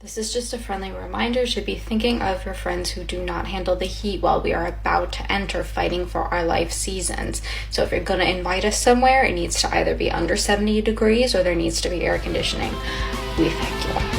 This is just a friendly reminder to be thinking of your friends who do not handle the heat while we are about to enter fighting for our life seasons. So if you're going to invite us somewhere, it needs to either be under 70 degrees or there needs to be air conditioning. We thank you.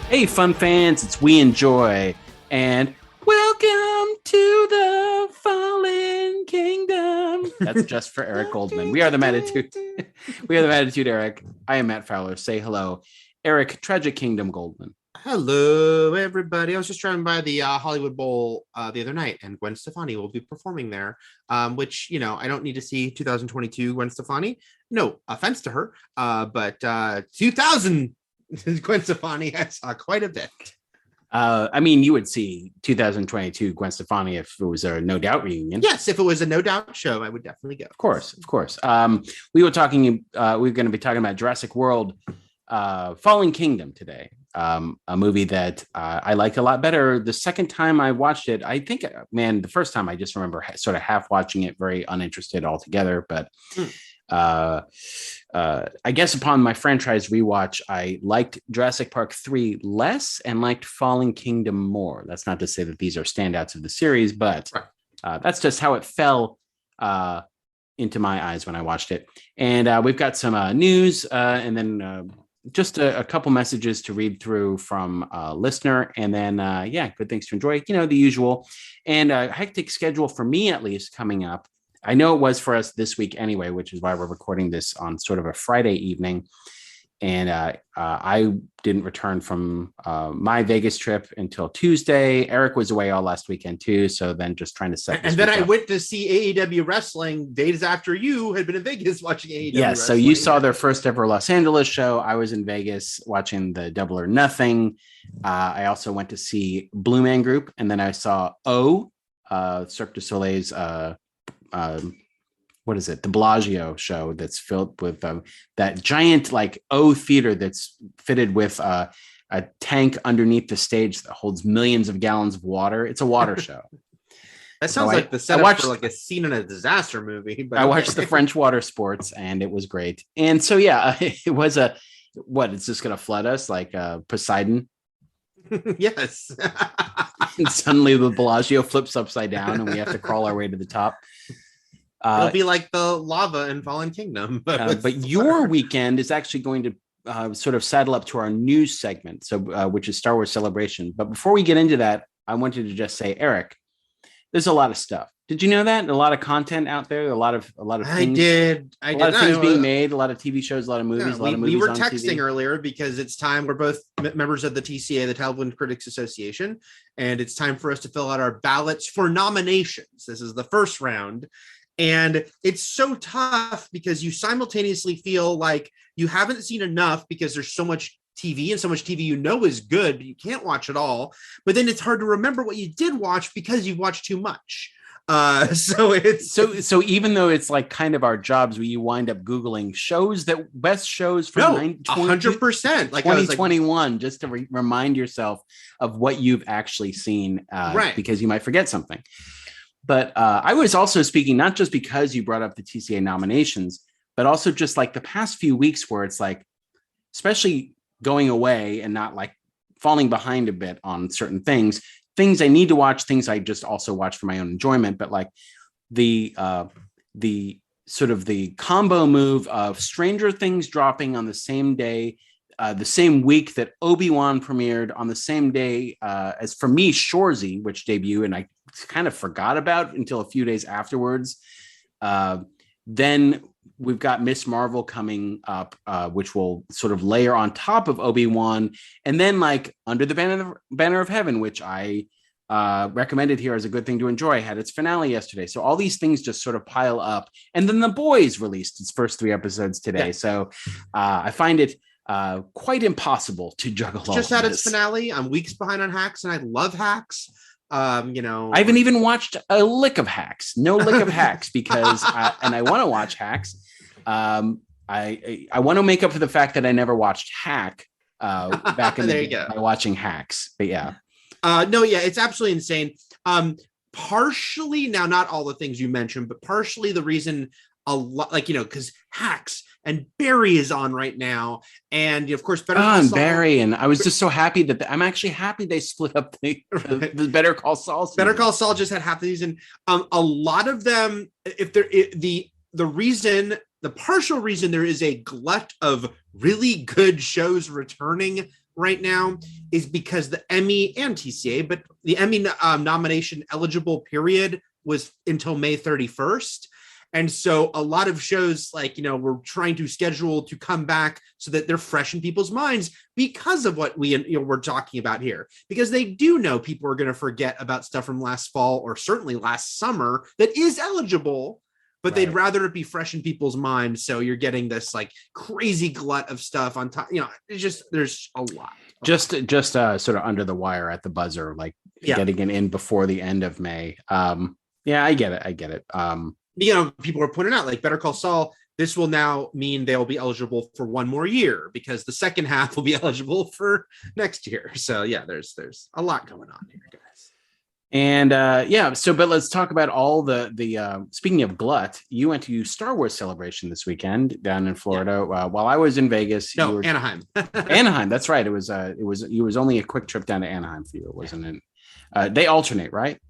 Hey, fun fans, it's We Enjoy, and welcome to the Fallen Kingdom. That's just for Eric Goldman. We are the Mattitude. We are the Mattitude, Eric. I am Matt Fowler. Say hello. Eric, Tragic Kingdom Goldman. Hello, everybody. I was just driving by the Hollywood Bowl the other night, and Gwen Stefani will be performing there, which, you know, I don't need to see 2022 Gwen Stefani. No offense to her, but 2000 Gwen Stefani, I saw quite a bit. I mean, you would see 2022 Gwen Stefani if it was a No Doubt reunion. Yes, if it was a No Doubt show, I would definitely go. Of course. We're going to be talking about Jurassic World, Fallen Kingdom today. A movie that I liked a lot better the second time I watched it. I think, man, the first time I just remember sort of half watching it, very uninterested altogether. But I guess upon my franchise rewatch, I liked Jurassic Park 3 less and liked Fallen Kingdom more. That's not to say that these are standouts of the series, but that's just how it fell into my eyes when I watched it. And we've got some news and then just a couple messages to read through from a listener. And then, good things to enjoy, you know, the usual. And a hectic schedule for me, at least, coming up. I know it was for us this week anyway, which is why we're recording this on sort of a Friday evening. And I didn't return from my Vegas trip until Tuesday. Eric was away all last weekend too. So then just trying to set. And then I went to see AEW wrestling days after you had been in Vegas watching AEW. Yes. So you saw their first ever Los Angeles show. I was in Vegas watching the Double or Nothing. I also went to see Blue Man Group. And then I saw Cirque du Soleil's what is it? The Bellagio show that's filled with that giant like theater that's fitted with a tank underneath the stage that holds millions of gallons of water. It's a water show. That sounds like the setup for like a scene in a disaster movie. But I watched the French water sports and it was great. And so, it was it's just going to flood us like Poseidon. Yes. And suddenly the Bellagio flips upside down and we have to crawl our way to the top. It'll be like the lava in Fallen Kingdom. But your weekend is actually going to sort of saddle up to our news segment, so which is Star Wars Celebration. But before we get into that, I wanted to just say, Eric, there's a lot of stuff. Did you know that? A lot of content out there, a lot of things. I did. A lot of things being made, a lot of TV shows, a lot of movies, a lot of movies. We were on texting TV. Earlier because it's time. We're both members of the TCA, the Television Critics Association, and it's time for us to fill out our ballots for nominations. This is the first round. And it's so tough because you simultaneously feel like you haven't seen enough because there's so much TV and so much TV you know is good, but you can't watch it all. But then it's hard to remember what you did watch because you've watched too much. So even though it's like kind of our jobs, where you wind up Googling shows that best shows from 100%, like 2021, just to remind yourself of what you've actually seen, right? Because you might forget something. But I was also speaking, not just because you brought up the TCA nominations, but also just like the past few weeks where it's like, especially going away and not like falling behind a bit on certain things I need to watch, things I just also watch for my own enjoyment. But like the sort of the combo move of Stranger Things dropping on the same day, the same week that Obi-Wan premiered, on the same day as, for me, Shoresy, which debuted, and I kind of forgot about until a few days afterwards. Then we've got Miss Marvel coming up, which will sort of layer on top of Obi-Wan. And then like Under the Banner of Heaven, which I recommended here as a good thing to enjoy, had its finale yesterday. So all these things just sort of pile up. And then The Boys released its first 3 episodes today. Yeah. So I find it quite impossible to juggle all just had its finale. I'm weeks behind on Hacks, and I love Hacks. I haven't even watched a lick of Hacks. No lick of Hacks, because I want to watch Hacks. I want to make up for the fact that I never watched Hack, back in the day by watching Hacks. But yeah. No, yeah, it's absolutely insane. Partially, now, not all the things you mentioned, but partially the reason a lot, like, because Hacks and Barry is on right now, and of course Better Call Saul. Barry, and I was just so happy that I'm actually happy they split up the Better Call Saul season. Better Call Saul just had half the season. A lot of them, the partial reason there is a glut of really good shows returning right now is because the Emmy and TCA, but the Emmy nomination eligible period was until May 31st. And so a lot of shows, like, we're trying to schedule to come back so that they're fresh in people's minds because of what we're talking about here, because they do know people are going to forget about stuff from last fall or certainly last summer that is eligible, but they'd rather it be fresh in people's minds. So you're getting this like crazy glut of stuff on top. It's just, there's a lot. Just sort of under the wire at the buzzer, like getting it in before the end of May. Yeah, I get it. People are pointing out, like, Better Call Saul, this will now mean they'll be eligible for one more year because the second half will be eligible for next year. So yeah, there's a lot going on here, guys. And but let's talk about all the speaking of glut, you went to Star Wars Celebration this weekend down in Florida. While I was in Vegas. No, Anaheim. Anaheim, that's right. It was only a quick trip down to Anaheim for you. It wasn't they alternate, right?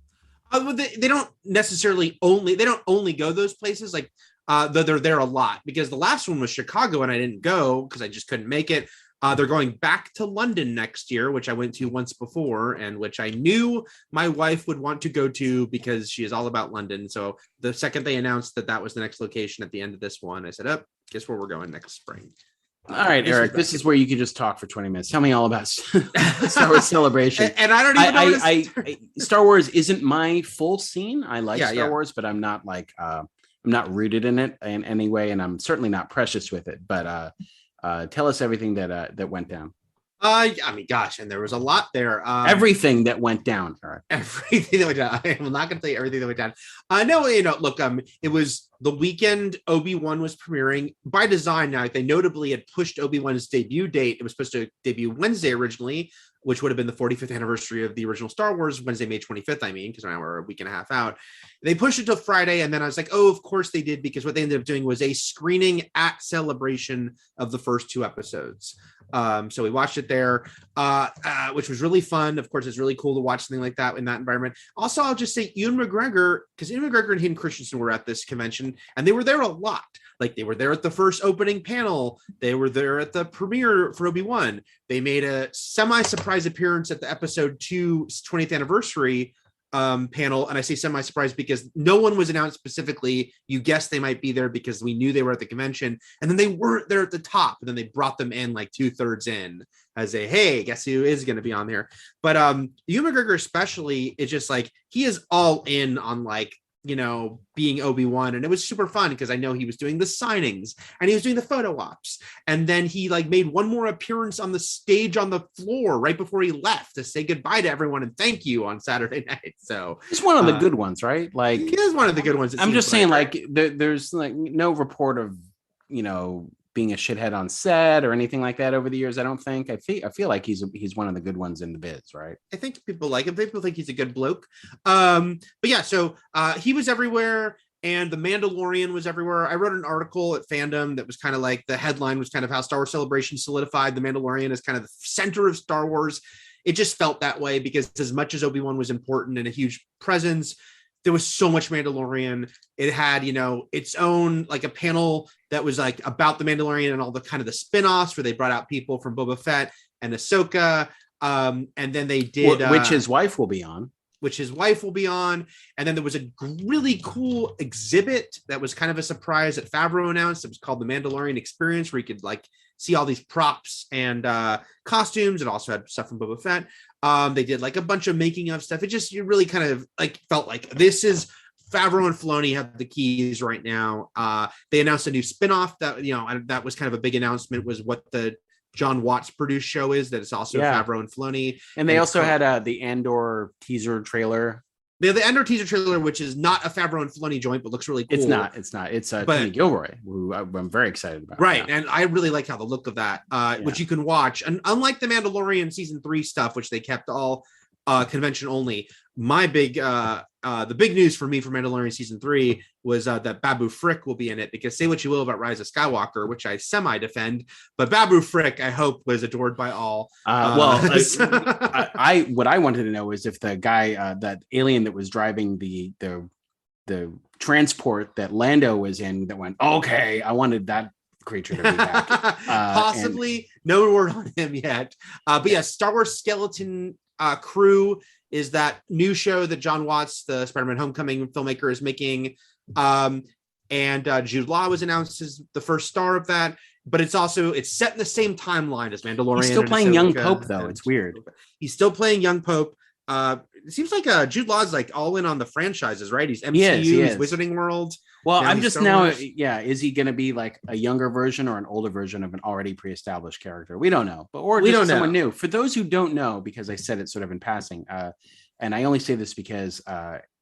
They don't necessarily only go those places, like though they're there a lot, because the last one was Chicago and I didn't go because I just couldn't make it. They're going back to London next year, which I went to once before and which I knew my wife would want to go to because she is all about London. So the second they announced that was the next location at the end of this one, I said, guess where we're going next spring. All right, Eric, this is where you can just talk for 20 minutes. Tell me all about Star Wars Celebration. And I don't even know. Star Wars isn't my full scene. I like Star Wars, but I'm not like I'm not rooted in it in any way, and I'm certainly not precious with it. But tell us everything that went down. I mean, gosh, and there was a lot there. Everything that went down, Eric. Everything that went down. I'm not going to tell you everything that went down. No, look, it was the weekend Obi-Wan was premiering by design. Now, they notably had pushed Obi-Wan's debut date. It was supposed to debut Wednesday originally, which would have been the 45th anniversary of the original Star Wars, Wednesday, May 25th, because now we're a week and a half out. They pushed it till Friday, and then I was like, oh, of course they did, because what they ended up doing was a screening at Celebration of the first two episodes. So we watched it there, which was really fun. Of course, it's really cool to watch something like that in that environment. Also, I'll just say Ewan McGregor, because Ewan McGregor and Hayden Christensen were at this convention, and they were there a lot. Like, they were there at the first opening panel. They were there at the premiere for Obi-Wan. They made a semi-surprise appearance at the episode 2 20th anniversary panel. And I say semi-surprise because no one was announced specifically. You guessed they might be there because we knew they were at the convention. And then they weren't there at the top. And then they brought them in like 2/3 in as hey, guess who is going to be on there? But Ewan McGregor especially is just like, he is all in on like, being Obi-Wan. And it was super fun because I know he was doing the signings and he was doing the photo ops. And then he like made one more appearance on the stage on the floor right before he left to say goodbye to everyone and thank you on Saturday night. So it's one of the good ones, right? Like, he is one of the good ones. I'm just saying, like, there's like no report of, being a shithead on set or anything like that over the years. I don't think. I feel like he's one of the good ones in the biz, right? I think people like him. People think he's a good bloke. But yeah, so he was everywhere, and The Mandalorian was everywhere. I wrote an article at Fandom that was kind of like, the headline was kind of how Star Wars Celebration solidified The Mandalorian as kind of the center of Star Wars. It just felt that way because as much as Obi-Wan was important and a huge presence, there was so much Mandalorian. It had, its own, like, a panel that was like about the Mandalorian and all the kind of the spin-offs where they brought out people from Boba Fett and Ahsoka. And then they did, which his wife will be on. And then there was a really cool exhibit that was kind of a surprise that Favreau announced. It was called the Mandalorian Experience, where you could like see all these props and costumes. It also had stuff from Boba Fett. They did like a bunch of making of stuff. You really kind of like felt like this is Favreau and Filoni have the keys right now. They announced a new spinoff that, that was kind of a big announcement, was what the John Watts produced show is, that it's also Favreau and Filoni. And they also had the Andor teaser trailer The Andor teaser trailer, which is not a Favreau and Filoni joint, but looks really cool. It's not. It's Tony Gilroy, who I'm very excited about. Right, and I really like how the look of that, which you can watch. And unlike the Mandalorian season 3 stuff, which they kept all convention only, the big news for me for Mandalorian season 3 was that Babu Frick will be in it, because say what you will about Rise of Skywalker, which I semi-defend, but Babu Frick, I hope, was adored by all. What I wanted to know is if the guy, that alien that was driving the transport that Lando was in, that went, okay, I wanted that creature to be back. Possibly, no word on him yet. But yeah, Star Wars Skeleton Crew is that new show that John Watts, the Spider-Man Homecoming filmmaker, is making. And Jude Law was announced as the first star of that. But it's set in the same timeline as Mandalorian. He's still playing young Pope, though. It's weird. He's still playing young Pope. It seems like Jude Law's like all in on the franchises, right? He's MCU, he's Wizarding World. Well, I'm just now, is he going to be like a younger version or an older version of an already pre-established character? We don't know, or we don't someone new. For those who don't know, because I said it sort of in passing, and I only say this because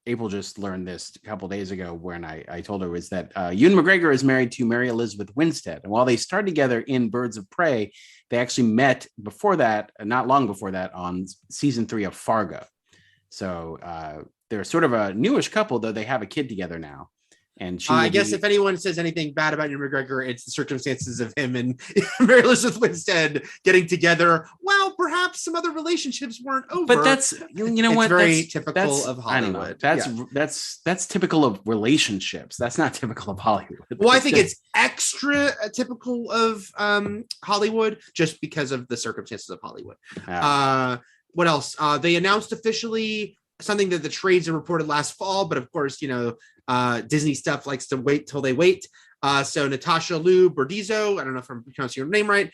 April just learned this a couple days ago when I told her, was that Ewan McGregor is married to Mary Elizabeth Winstead, and while they starred together in Birds of Prey, they actually met before that, not long before that, on season 3 of Fargo. So they're sort of a newish couple, though they have a kid together now. And I guess if anyone says anything bad about Ewan McGregor, it's the circumstances of him and Mary Elizabeth Winstead getting together. Well, perhaps some other relationships weren't over. But that's, very typical of Hollywood. I don't know. That's typical of relationships. That's not typical of Hollywood. Well, I think it's extra typical of Hollywood just because of the circumstances of Hollywood. What else? They announced officially something that the trades had reported last fall, but of course, Disney stuff likes to wait till they wait. So Natasha Liu Bordizzo, I don't know if I'm pronouncing your name right,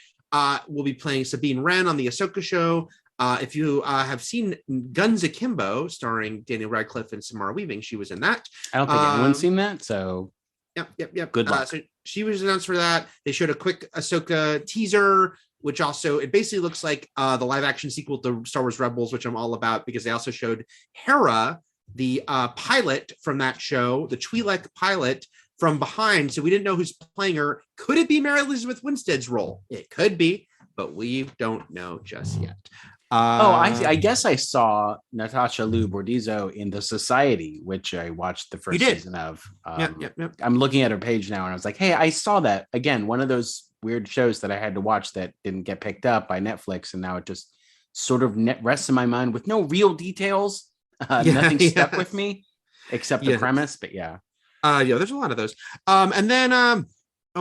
will be playing Sabine Wren on the Ahsoka show. If you have seen Guns Akimbo, starring Daniel Radcliffe and Samara Weaving, she was in that. I don't think anyone's seen that, so Yep. Good luck. So she was announced for that. They showed a quick Ahsoka teaser, which also, it basically looks like the live action sequel to Star Wars Rebels, which I'm all about, because they also showed Hera, the pilot from that show, the Twi'lek pilot, from behind. So we didn't know who's playing her. Could it be Mary Elizabeth Winstead's role? It could be, but we don't know just yet. I guess I saw Natasha Liu Bordizzo in The Society, which I watched the first season of. Yep. I'm looking at her page now, and I was like, hey, I saw that. Again, one of those weird shows that I had to watch that didn't get picked up by Netflix, and now it just sort of rests in my mind with no real details. Nothing stuck with me except the premise, but there's a lot of those. And then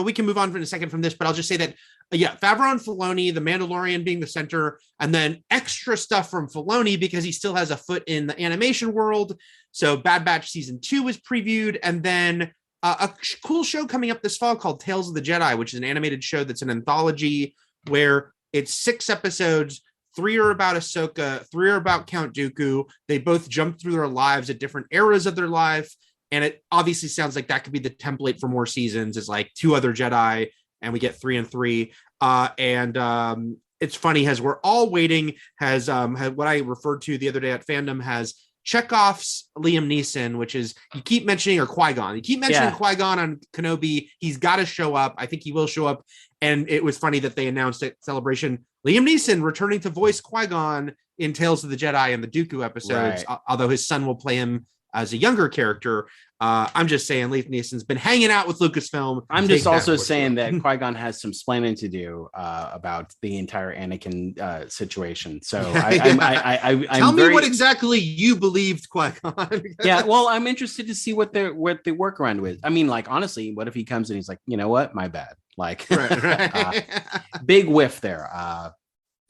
we can move on in a second from this, but I'll just say that Favreau and Filoni, the Mandalorian being the center, and then extra stuff from Filoni because he still has a foot in the animation world. So Bad Batch season 2 was previewed, and then a cool show coming up this fall called Tales of the Jedi, which is an animated show that's an anthology where it's 6 episodes. 3 are about Ahsoka, 3 are about Count Dooku. They both jump through their lives at different eras of their life. And it obviously sounds like that could be the template for more seasons, is like 2 other Jedi, and we get 3 and 3. It's funny, as we're all waiting, has what I referred to the other day at Fandom has Chekhov's Liam Neeson, which is, you keep mentioning, or Qui-Gon. You keep mentioning Qui-Gon on Kenobi. He's got to show up. I think he will show up. And it was funny that they announced at Celebration, Liam Neeson returning to voice Qui-Gon in Tales of the Jedi and the Dooku episodes, although his son will play him as a younger character. I'm just saying Liam Neeson's been hanging out with Lucasfilm. I'm just also saying that Qui-Gon has some splaining to do about the entire Anakin situation. So tell me what exactly you believed Qui-Gon. Well, I'm interested to see what the workaround was. I mean, like, honestly, what if he comes and he's like, you know what, my bad. Like, big whiff there.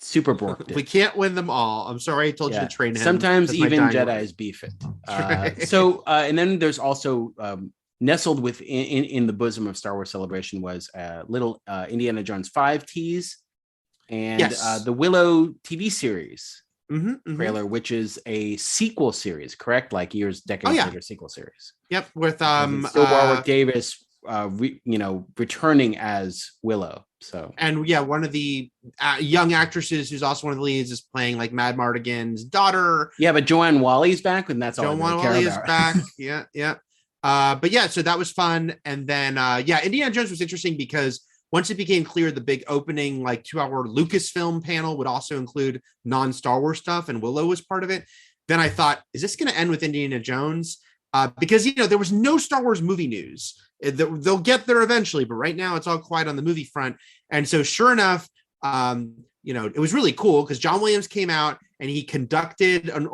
Super borked. We can't win them all. I'm sorry I told you to train him. Sometimes even Jedis beef it. So and then there's also nestled within the bosom of Star Wars Celebration was little Indiana Jones 5 tease and the Willow TV series trailer, which is a sequel series, correct? Like decades later sequel series. Yep, with Warwick Davis returning as Willow. So, and yeah, one of the young actresses who's also one of the leads is playing like Mad Mardigan's daughter. Yeah, but Joanne Wally's back, and that's all I really care Wally about. is back. Yeah. But yeah, so that was fun. And then Indiana Jones was interesting because once it became clear the big opening like 2-hour Lucasfilm panel would also include non-Star Wars stuff, and Willow was part of it, then I thought, is this going to end with Indiana Jones? Because there was no Star Wars movie news. They'll get there eventually, but right now it's all quiet on the movie front. And so sure enough, it was really cool because John Williams came out and he conducted an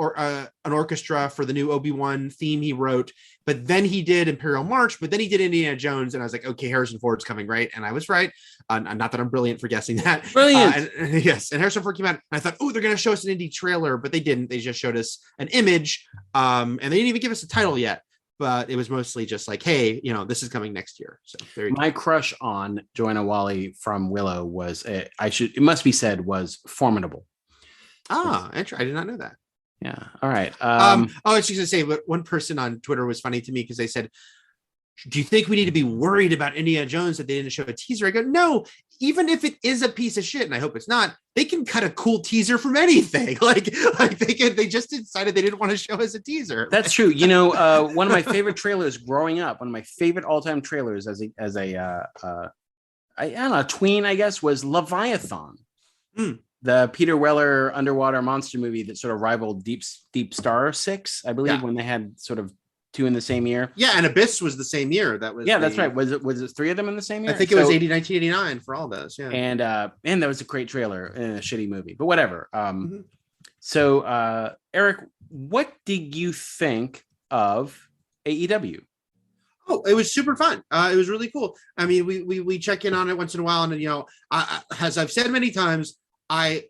orchestra for the new Obi-Wan theme he wrote, but then he did Imperial March, but then he did Indiana Jones, and I was like, okay, Harrison Ford's coming, right? And I was right. Not that I'm brilliant for guessing that. Brilliant. Yes, and Harrison Ford came out, and I thought, oh, they're going to show us an indie trailer, but they didn't. They just showed us an image, and they didn't even give us a title yet. But it was mostly just like, hey, this is coming next year. So there you go. My crush on Joanna Wally from Willow was, it must be said, was formidable. Ah, I did not know that. Yeah. All right. I was just gonna say, but one person on Twitter was funny to me because they said, do you think we need to be worried about Indiana Jones that they didn't show a teaser? I go, no, even if it is a piece of shit, and I hope it's not, they can cut a cool teaser from anything. Like they just decided they didn't want to show us a teaser. That's true. One of my favorite trailers growing up, one of my favorite all-time trailers as a tween, I guess, was Leviathan. The Peter Weller underwater monster movie that sort of rivaled Deep Star 6, I believe, when they had sort of two in the same year. Yeah, and Abyss was the same year. That's right. Was it three of them in the same year? I think it was 1989 for all those. Yeah, and that was a great trailer and a shitty movie, but whatever. So Eric, what did you think of AEW? Oh, it was super fun. It was really cool. I mean, we check in on it once in a while, and as I've said many times, I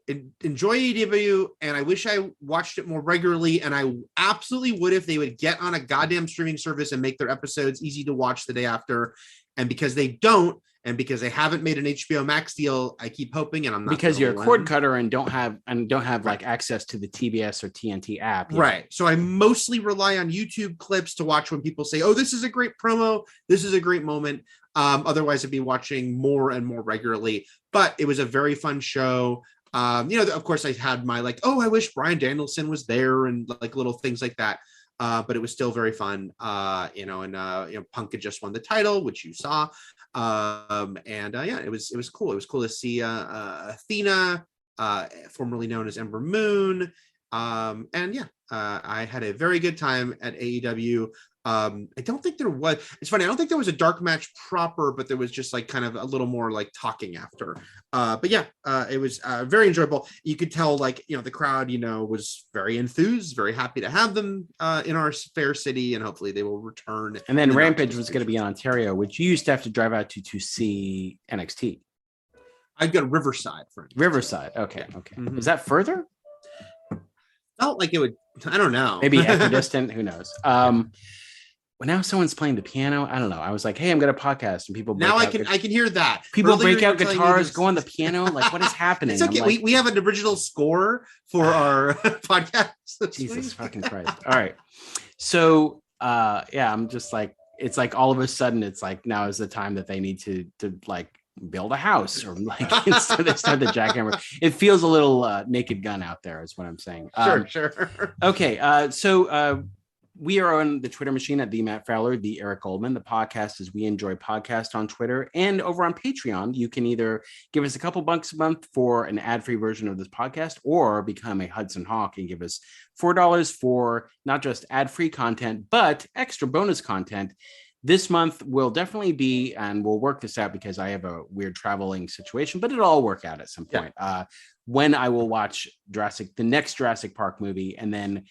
enjoy AEW, and I wish I watched it more regularly, and I absolutely would if they would get on a goddamn streaming service and make their episodes easy to watch the day after. And because they don't, and because they haven't made an HBO Max deal, I keep hoping, and I'm not, because you're a cord cutter and don't have like access to the TBS or TNT app. Right. So I mostly rely on YouTube clips to watch when people say, oh, this is a great promo, this is a great moment. Otherwise I'd be watching more and more regularly. But it was a very fun show. Of course I had my I wish Bryan Danielson was there, and like little things like that. But it was still very fun. Punk had just won the title, which you saw. It was cool. It was cool to see Athena, formerly known as Ember Moon. I had a very good time at AEW. I don't think there was, it's funny, I don't think there was a dark match proper, but there was just like kind of a little more like talking after. It was very enjoyable. You could tell the crowd, was very enthused, very happy to have them in our fair city, and hopefully they will return. And then Rampage was going to be in Ontario, which you used to have to drive out to see NXT. I'd go to Riverside for NXT. Riverside. Okay. Mm-hmm. Is that further? Felt like it would, I don't know. Maybe equidistant, who knows? Well, now someone's playing the piano. I don't know. I was like, hey, I'm going to podcast, and people I can hear that. People break out guitars, go on the piano. Like, what is happening? It's okay. We have an original score for our podcast. Jesus fucking Christ. All right. So I'm just like, it's like all of a sudden it's like now is the time that they need to like build a house, or like instead they start the jackhammer. It feels a little Naked Gun out there is what I'm saying. Sure. Okay. So we are on the Twitter machine at the Matt Fowler, the Eric Goldman. The podcast is We Enjoy Podcast on Twitter, and over on Patreon, you can either give us a couple bucks a month for an ad-free version of this podcast, or become a Hudson Hawk and give us $4 for not just ad-free content, but extra bonus content. This month will definitely be, and we'll work this out because I have a weird traveling situation, but it'll all work out at some point. When I will watch the next Jurassic Park movie, and then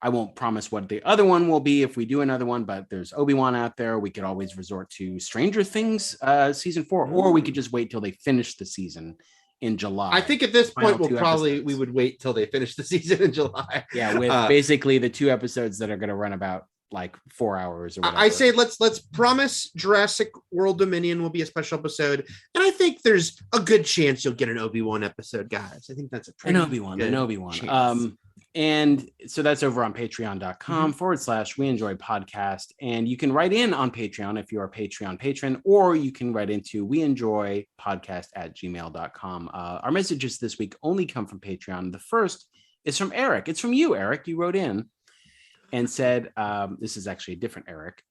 I won't promise what the other one will be if we do another one, but there's Obi-Wan out there. We could always resort to Stranger Things season 4, or we could just wait till they finish the season in July. I think at this point we would wait till they finish the season in July. Yeah, with basically the 2 episodes that are going to run about like 4 hours or whatever. I say let's promise Jurassic World Dominion will be a special episode, and I think there's a good chance you'll get an Obi-Wan episode, guys. I think that's a pretty an Obi-Wan. And so that's over on patreon.com/We Enjoy Podcast. And you can write in on Patreon if you're a Patreon patron, or you can write into weenjoypodcast@gmail.com. Our messages this week only come from Patreon. The first is from Eric. It's from you, Eric. You wrote in and said, this is actually a different Eric.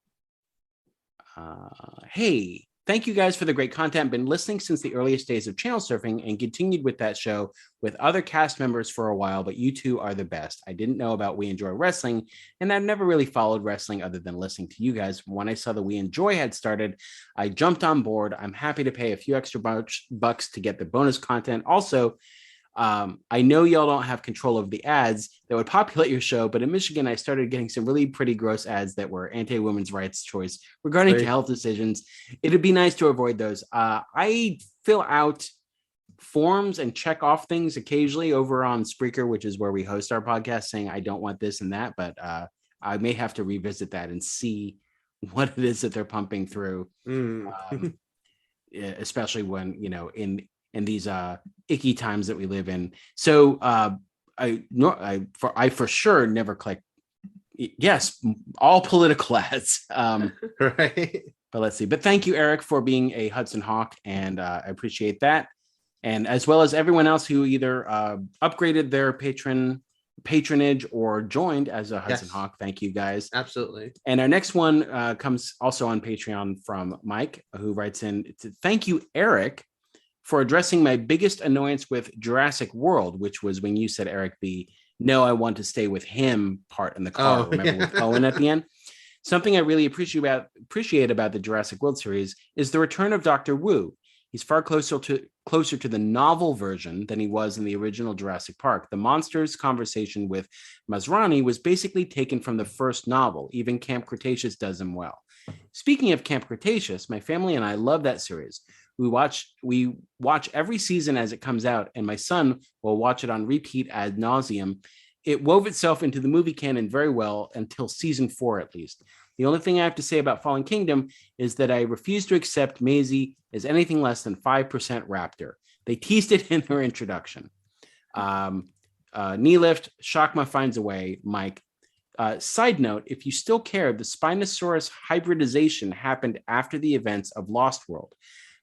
Hey, thank you guys for the great content. Been listening since the earliest days of channel surfing and continued with that show with other cast members for a while, but you two are the best. I didn't know about We Enjoy Wrestling, and I've never really followed wrestling other than listening to you guys. When I saw the We Enjoy had started, I jumped on board. I'm happy to pay a few extra bucks to get the bonus content. Also, I know y'all don't have control of the ads that would populate your show, but in Michigan, I started getting some really pretty gross ads that were anti-women's rights choice regarding health decisions. It'd be nice to avoid those. I fill out forms and check off things occasionally over on Spreaker, which is where we host our podcast, saying I don't want this and that, but I may have to revisit that and see what it is that they're pumping through, especially when, in these icky times that we live in. So I for sure never click yes, all political ads. Right. But let's see. But thank you, Eric, for being a Hudson Hawk, and I appreciate that. And as well as everyone else who either upgraded their patronage or joined as a Hudson Hawk. Thank you, guys. Absolutely. And our next one comes also on Patreon from Mike, who writes in to thank you, Eric, for addressing my biggest annoyance with Jurassic World, which was when you said, Eric, the no, I want to stay with him part in the car. Remember with Owen at the end? Something I really appreciate about the Jurassic World series is the return of Dr. Wu. He's far closer to the novel version than he was in the original Jurassic Park. The monsters conversation with Masrani was basically taken from the first novel. Even Camp Cretaceous does him well. Speaking of Camp Cretaceous, my family and I love that series. We watch every season as it comes out, and my son will watch it on repeat ad nauseum. It wove itself into the movie canon very well until season 4, at least. The only thing I have to say about Fallen Kingdom is that I refuse to accept Maisie as anything less than 5% Raptor. They teased it in their introduction. Knee lift, Shakma finds a way, Mike. Side note, if you still care, the Spinosaurus hybridization happened after the events of Lost World.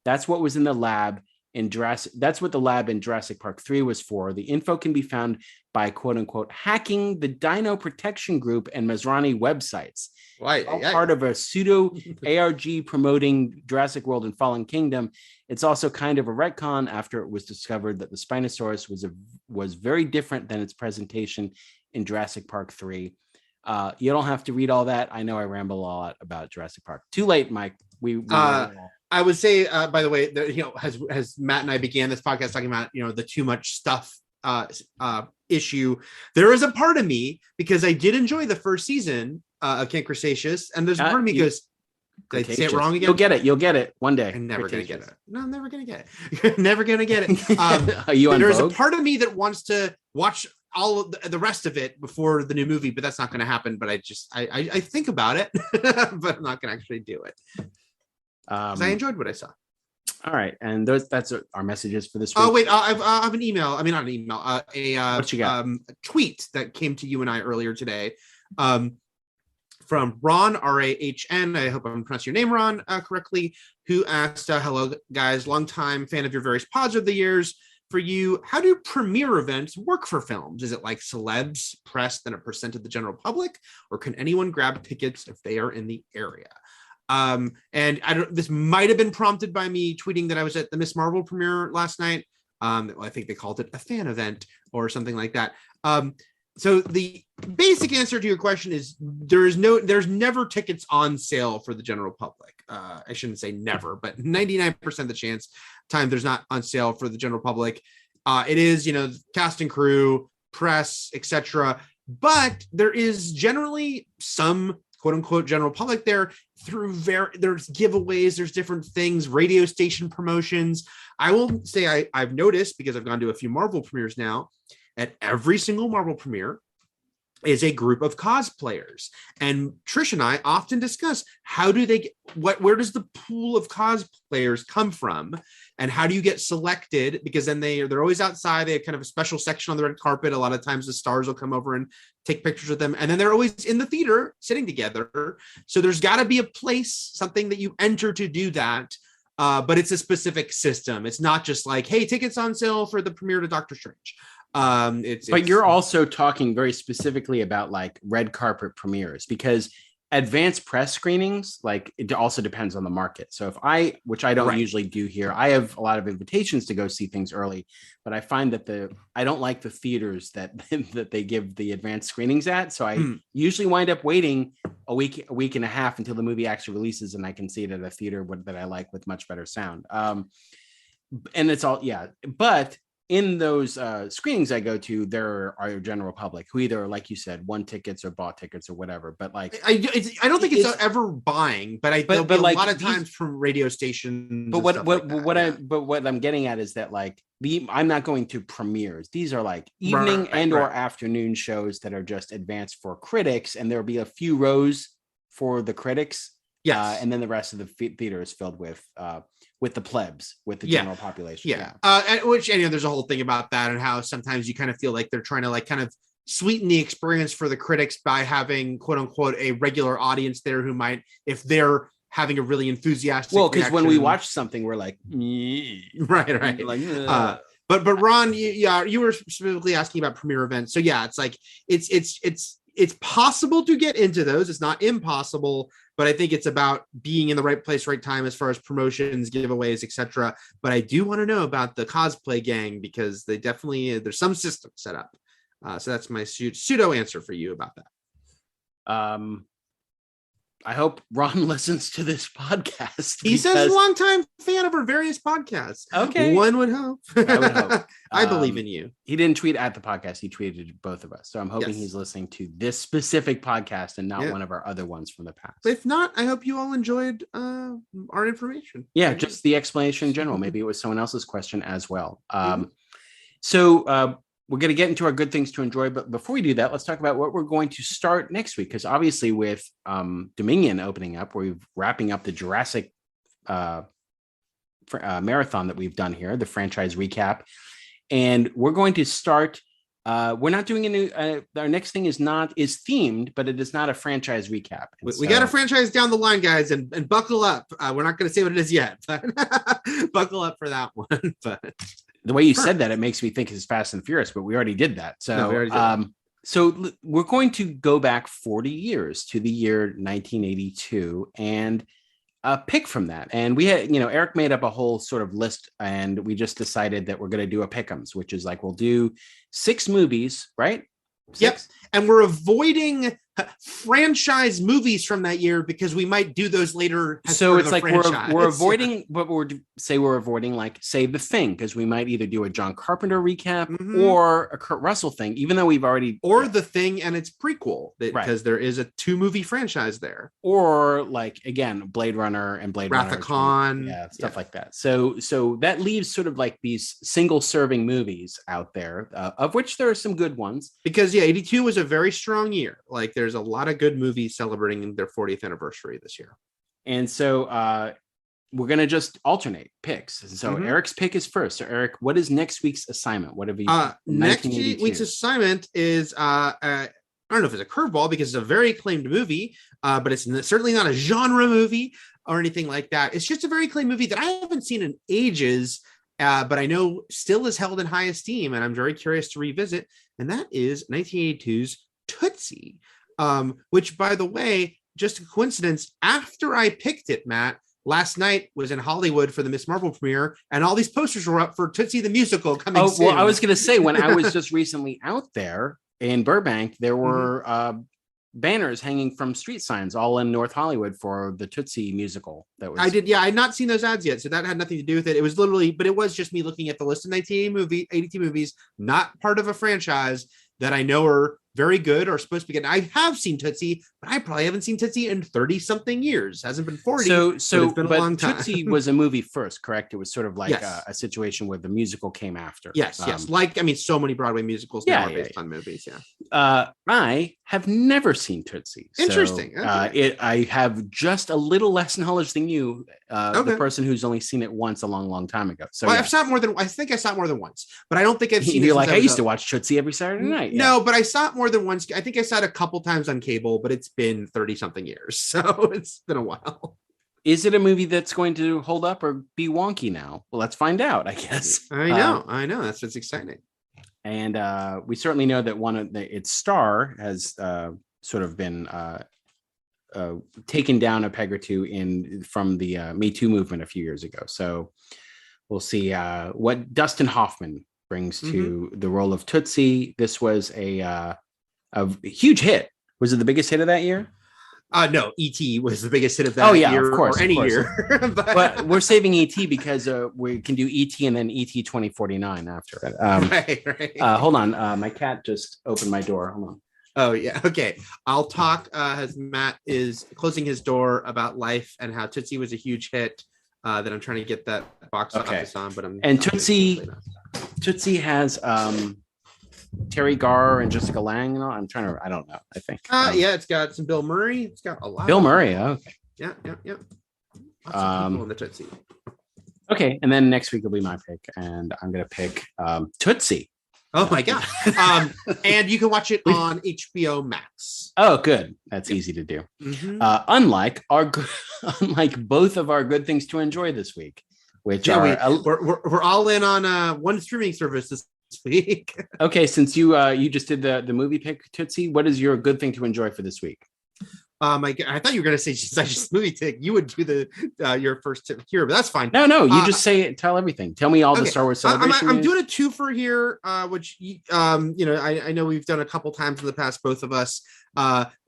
That's what was in the lab in Jurassic. That's what the lab in Jurassic Park 3 was for. The info can be found by quote unquote hacking the Dino Protection Group and Masrani websites. All part of a pseudo ARG promoting Jurassic World and Fallen Kingdom. It's also kind of a retcon after it was discovered that the Spinosaurus was very different than its presentation in Jurassic Park 3. You don't have to read all that. I know I ramble a lot about Jurassic Park. Too late, Mike. We I would say, by the way, as Matt and I began this podcast talking about, the too much stuff issue, there is a part of me, because I did enjoy the first season of Camp Cretaceous, and there's a part of me goes, did I say it wrong again? You'll get it one day. I'm never going to get it. No, I'm never going to get it. Never going to get it. Are you on There's Vogue? a part of me that wants to watch all of the rest of it before the new movie, but that's not going to happen. But I think about it, but I'm not going to actually do it. I enjoyed what I saw. All right, and that's our messages for this week. Oh wait, I have an email. I mean, not an email. What you got? A tweet that came to you and I earlier today, from Ron RAHN. I hope I'm pronouncing your name, Ron, correctly. Who asked, "Hello guys, longtime fan of your various pods over the years. For you, how do premiere events work for films? Is it like celebs, press, then a percent of the general public, or can anyone grab tickets if they are in the area?" And this might have been prompted by me tweeting that I was at the Miss Marvel premiere last night. I think they called it a fan event or something like that. So the basic answer to your question is there's never tickets on sale for the general public. I shouldn't say never, but 99% of the time there's not on sale for the general public. It is, cast and crew, press, etc. But there is generally some quote unquote general public there through there's giveaways, there's different things, radio station promotions. I will say I've noticed, because I've gone to a few Marvel premieres now, at every single Marvel premiere, is a group of cosplayers, and Trish and I often discuss how do they get where does the pool of cosplayers come from, and how do you get selected, because then they're always outside. They have kind of a special section on the red carpet. A lot of times the stars will come over and take pictures with them, and then they're always in the theater sitting together. So there's got to be a place, something that you enter to do that. But it's a specific system. It's not just like, hey, tickets on sale for the premiere to Doctor Strange. But you're also talking very specifically about like red carpet premieres, because advanced press screenings, like it also depends on the market. So which I don't usually do here, I have a lot of invitations to go see things early, but I find that I don't like the theaters that that they give the advanced screenings at. So I usually wind up waiting a week and a half until the movie actually releases, and I can see it at a theater that I like with much better sound. And it's all, but in those screenings I go to, there are general public who either, like you said, won tickets or bought tickets or whatever. But like, I don't think it's ever buying, but there'll be like a lot of times from radio stations. But what I'm getting at is that like I'm not going to premieres. These are like evening or afternoon shows that are just advanced for critics, and there'll be a few rows for the critics. Yes, and then the rest of the theater is filled with the plebs, with the general population. Which there's a whole thing about that, and how sometimes you kind of feel like they're trying to like kind of sweeten the experience for the critics by having quote unquote a regular audience there who might, if they're having a really enthusiastic because when we watch something we're like right like but Ron, you were specifically asking about premiere events. So it's like it's possible to get into those. It's not impossible, but I think it's about being in the right place, right time, as far as promotions, giveaways, etc. But I do want to know about the cosplay gang, because they definitely, there's some system set up. So that's my pseudo answer for you about that. I hope Ron listens to this podcast. He says he's a longtime fan of our various podcasts. Okay. One would hope. I would hope. I believe in you. He didn't tweet at the podcast. He tweeted both of us. So I'm hoping he's listening to this specific podcast and not one of our other ones from the past. If not, I hope you all enjoyed our information. Yeah, just the explanation in general. Maybe it was someone else's question as well. So we're going to get into our good things to enjoy. But before we do that, let's talk about what we're going to start next week. Because obviously with Dominion opening up, we're wrapping up the Jurassic marathon that we've done here, the franchise recap. And we're going to start, we're not doing a new, our next thing is themed, but it is not a franchise recap. We got a franchise down the line, guys, and buckle up. We're not going to say what it is yet, but buckle up for that one. But the way you said that, it makes me think it's Fast and Furious, but we already did that. So, so we're going to go back 40 years to the year 1982 and pick from that. And we had, Eric made up a whole sort of list, and we just decided that we're going to do a pick'ems, which is like, we'll do 6 movies, right? 6? Yep. And we're avoiding franchise movies from that year because we might do those later. So it's like we're avoiding, but we're avoiding like say The Thing, because we might either do a John Carpenter recap or a Kurt Russell thing, even though we've already The Thing and its prequel, because there is a 2-movie franchise there, or like again Blade Runner and Wrath of Khan, stuff like that. So that leaves sort of like these single serving movies out there, of which there are some good ones, because 82 was a very strong year. Like there's a lot of good movies celebrating their 40th anniversary this year. And so we're going to just alternate picks. So Eric's pick is first. So Eric, what is next week's assignment? What have you next week's assignment is I don't know if it's a curveball because it's a very acclaimed movie, but it's certainly not a genre movie or anything like that. It's just a very acclaimed movie that I haven't seen in ages, but I know still is held in high esteem, and I'm very curious to revisit. And that is 1982's Tootsie. Which, by the way, just a coincidence, after I picked it, Matt, last night was in Hollywood for the Miss Marvel premiere, and all these posters were up for Tootsie the Musical coming soon. Well, I was going to say, when I was just recently out there in Burbank, there were banners hanging from street signs all in North Hollywood for the Tootsie Musical. I had not seen those ads yet, so that had nothing to do with it. It was literally, but it was just me looking at the list of 1982 movies, not part of a franchise, that I know are very good or supposed to be good. I have seen Tootsie, but I probably haven't seen Tootsie in 30 something years. Hasn't been 40. So but it's been a long time. Tootsie was a movie first, correct? It was sort of like a situation where the musical came after. Yes. Like, so many Broadway musicals now are based on movies. I have never seen Tootsie. Interesting. So, Okay. I have just a little less knowledge than you, the Okay. person who's only seen it once a long, long time ago. So Well, yeah. I think I saw it more than once, but I don't think I've seen it. You're Since like, I was used to watch Tootsie every Saturday night. Yeah. No, but I saw it more than once. I think I saw it a couple times on cable, but it's been 30 something years. So it's been a while. Is it a movie that's going to hold up or be wonky now? Well, let's find out, I guess. I know. That's what's exciting. And we certainly know that one of its star has sort of been taken down a peg or two from the Me Too movement a few years ago. So we'll see what Dustin Hoffman brings to the role of Tootsie. This was a huge hit. Was it the biggest hit of that year? No, E.T. was the biggest hit of that year, of course, or any of course. year. But we're saving E.T. because we can do E.T. and then E.T. 2049 after it. Right. Hold on. My cat just opened my door. Hold on. Oh, yeah. Okay. I'll talk as Matt is closing his door about life and how Tootsie was a huge hit. That I'm trying to get that box office on, but Tootsie has Terry Garr and Jessica Lange. I don't know. I think. Yeah, it's got some Bill Murray. It's got a lot. Bill Murray. Okay. Yeah. Lots of people in the Tootsie. Okay, and then next week will be my pick, and I'm gonna pick Tootsie. Oh my god! And you can watch it on HBO Max. Oh, good. That's easy to do. Unlike both of our good things to enjoy this week, which we're all in on one streaming service this week. Okay, since you just did the movie pick, Tootsie, what is your good thing to enjoy for this week? I thought you were going to say just movie pick. You would do your first tip here, but that's fine. No, you just say it. Tell everything. Tell me all the Star Wars Celebration. I'm doing a twofer here, which I know we've done a couple times in the past, both of us.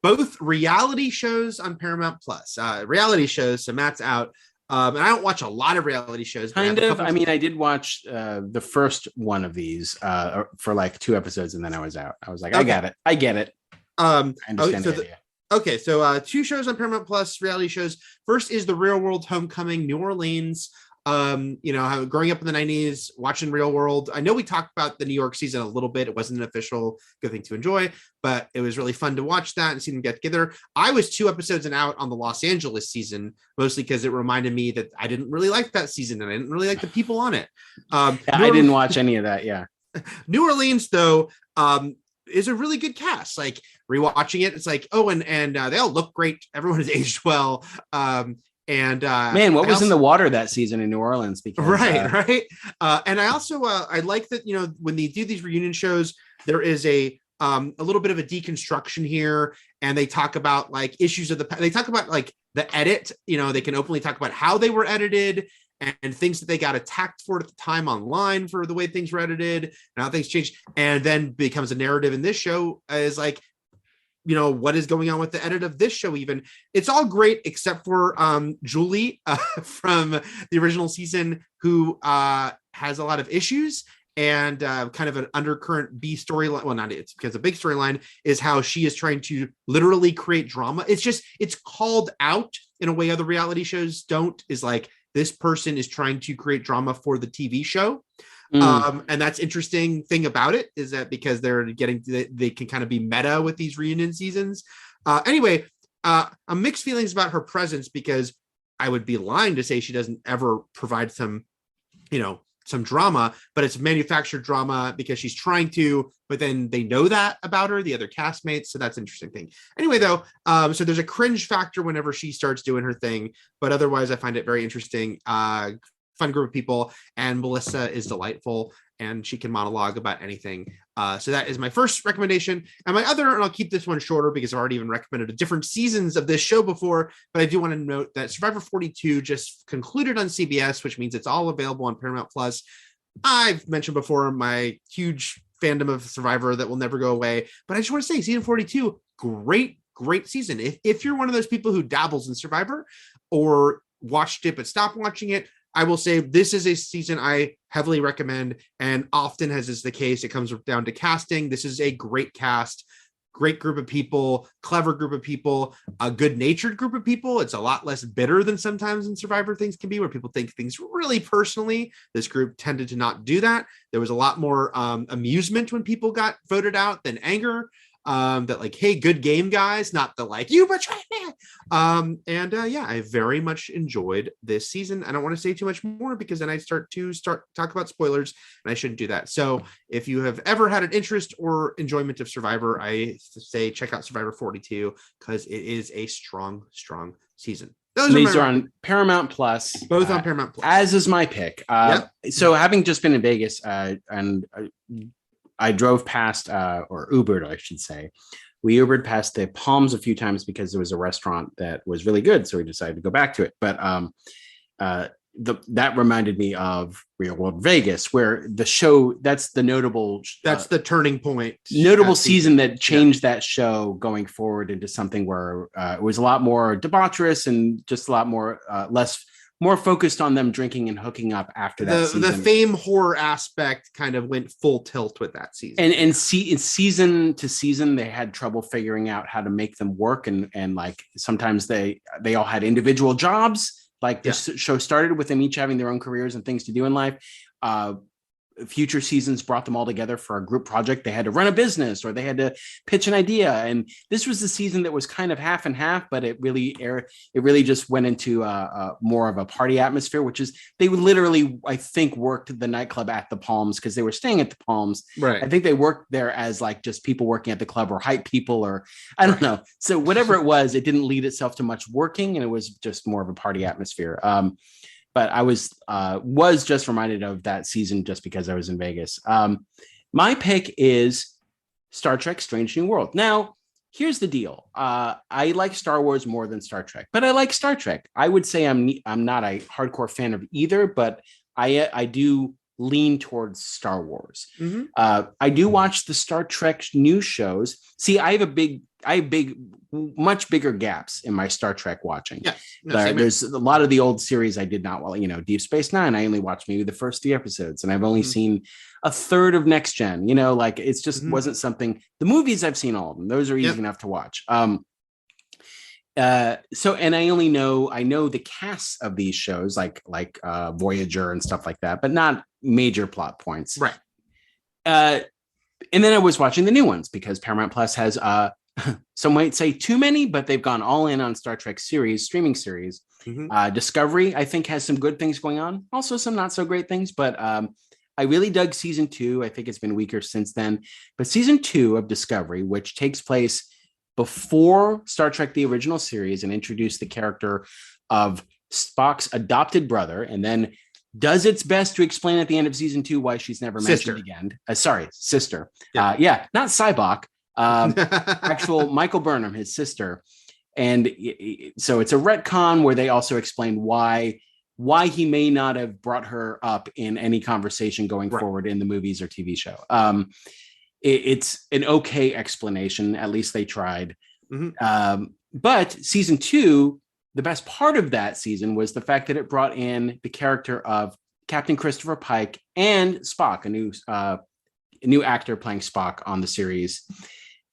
Both reality shows on Paramount Plus. Reality shows. So Matt's out. And I don't watch a lot of reality shows. Kind of. I mean, I did watch the first one of these for like 2 episodes, and then I was out. I was like, okay. I get it. I understand the idea. Okay, so 2 shows on Paramount Plus, reality shows. First is The Real World Homecoming, New Orleans. Growing up in the 90s, watching Real World. I know we talked about the New York season a little bit. It wasn't an official good thing to enjoy, but it was really fun to watch that and see them get together. I was 2 episodes and out on the Los Angeles season, mostly because it reminded me that I didn't really like that season and I didn't really like the people on it. I didn't watch any of that, yeah. New Orleans, though, is a really good cast. Like rewatching it, it's like, and they all look great. Everyone has aged well. Man, what was in the water that season in New Orleans? Because right. And I also I like that when they do these reunion shows, there is a little bit of a deconstruction here, and they talk about like issues of they talk about like the edit. They can openly talk about how they were edited and things that they got attacked for at the time online for the way things were edited and how things changed, and then becomes a narrative in this show is like, what is going on with the edit of this show. Even it's all great except for Julie from the original season, who has a lot of issues and kind of an undercurrent B storyline. Well, not it's because a big storyline is how she is trying to literally create drama. It's called out in a way other reality shows don't, is like, this person is trying to create drama for the TV show. And that's interesting thing about it is that because they can kind of be meta with these reunion seasons. Anyway, I'm mixed feelings about her presence, because I would be lying to say she doesn't ever provide some drama, but it's manufactured drama because she's trying to, but then they know that about her, the other castmates. So that's an interesting thing. Anyway, though, so there's a cringe factor whenever she starts doing her thing, but otherwise I find it very interesting. Fun group of people, and Melissa is delightful and she can monologue about anything. So that is my first recommendation. And my other, and I'll keep this one shorter because I've already even recommended different seasons of this show before, but I do want to note that Survivor 42 just concluded on CBS, which means it's all available on Paramount Plus. I've mentioned before my huge fandom of Survivor that will never go away, but I just want to say season 42, great season. If you're one of those people who dabbles in Survivor or watched it but stopped watching it, I will say this is a season I heavily recommend, and often as is the case, it comes down to casting. This is a great cast, great group of people, clever group of people, a good-natured group of people. It's a lot less bitter than sometimes in Survivor things can be, where people take things really personally. This group tended to not do that. There was a lot more amusement when people got voted out than anger. that like, hey, good game, guys, not the like, you betrayed me. I very much enjoyed this season. I don't want to say too much more because then I start talk about spoilers, and I shouldn't do that. So if you have ever had an interest or enjoyment of Survivor, I say check out Survivor 42 because it is a strong season. These are on Paramount Plus. Both on Paramount Plus. As is my pick. So having just been in Vegas and I drove past, or Ubered, I should say. We Ubered past the Palms a few times because there was a restaurant that was really good. So we decided to go back to it. But that reminded me of Real World Vegas, where the show, that's the notable. That's the turning point. Notable season that changed that show going forward into something where it was a lot more debaucherous and just a lot more more focused on them drinking and hooking up after that season. The fame horror aspect kind of went full tilt with that season. And season to season, they had trouble figuring out how to make them work. And like sometimes they all had individual jobs. Like the show started with them each having their own careers and things to do in life. Future seasons brought them all together for a group project. They had to run a business or they had to pitch an idea. And this was the season that was kind of half and half, but it really just went into more of a party atmosphere, which is they would literally, I think, worked the nightclub at the Palms because they were staying at the Palms. Right. I think they worked there as like just people working at the club or hype people or I don't know. So whatever it was, it didn't lead itself to much working and it was just more of a party atmosphere. But I was just reminded of that season just because I was in Vegas. My pick is Star Trek: Strange New World. Now, here's the deal. I like Star Wars more than Star Trek, but I like Star Trek. I would say I'm not a hardcore fan of either, but I do lean towards Star Wars. Mm-hmm. I do watch the Star Trek new shows. See, I have much bigger gaps in my Star Trek watching. Yeah, there's a lot of the old series I did not. Well, Deep Space Nine, I only watched maybe the first 3 episodes, and I've only seen a third of Next Gen. Like it's just wasn't something. The movies I've seen all of them; those are easy enough to watch. And I know the casts of these shows, like Voyager and stuff like that, but not major plot points. Right. And then I was watching the new ones because Paramount Plus has some might say too many, but they've gone all in on Star Trek streaming series. Discovery, I think, has some good things going on. Also some not so great things, but I really dug season 2. I think it's been weaker since then. But season 2 of Discovery, which takes place before Star Trek, the original series, and introduced the character of Spock's adopted brother, and then does its best to explain at the end of season 2 why she's never mentioned again. Sister. Not Cybok. Actual Michael Burnham, his sister. And so it's a retcon where they also explain why he may not have brought her up in any conversation going forward in the movies or TV show. It's an okay explanation. At least they tried. But season 2, the best part of that season was the fact that it brought in the character of Captain Christopher Pike and Spock, a new actor playing Spock on the series.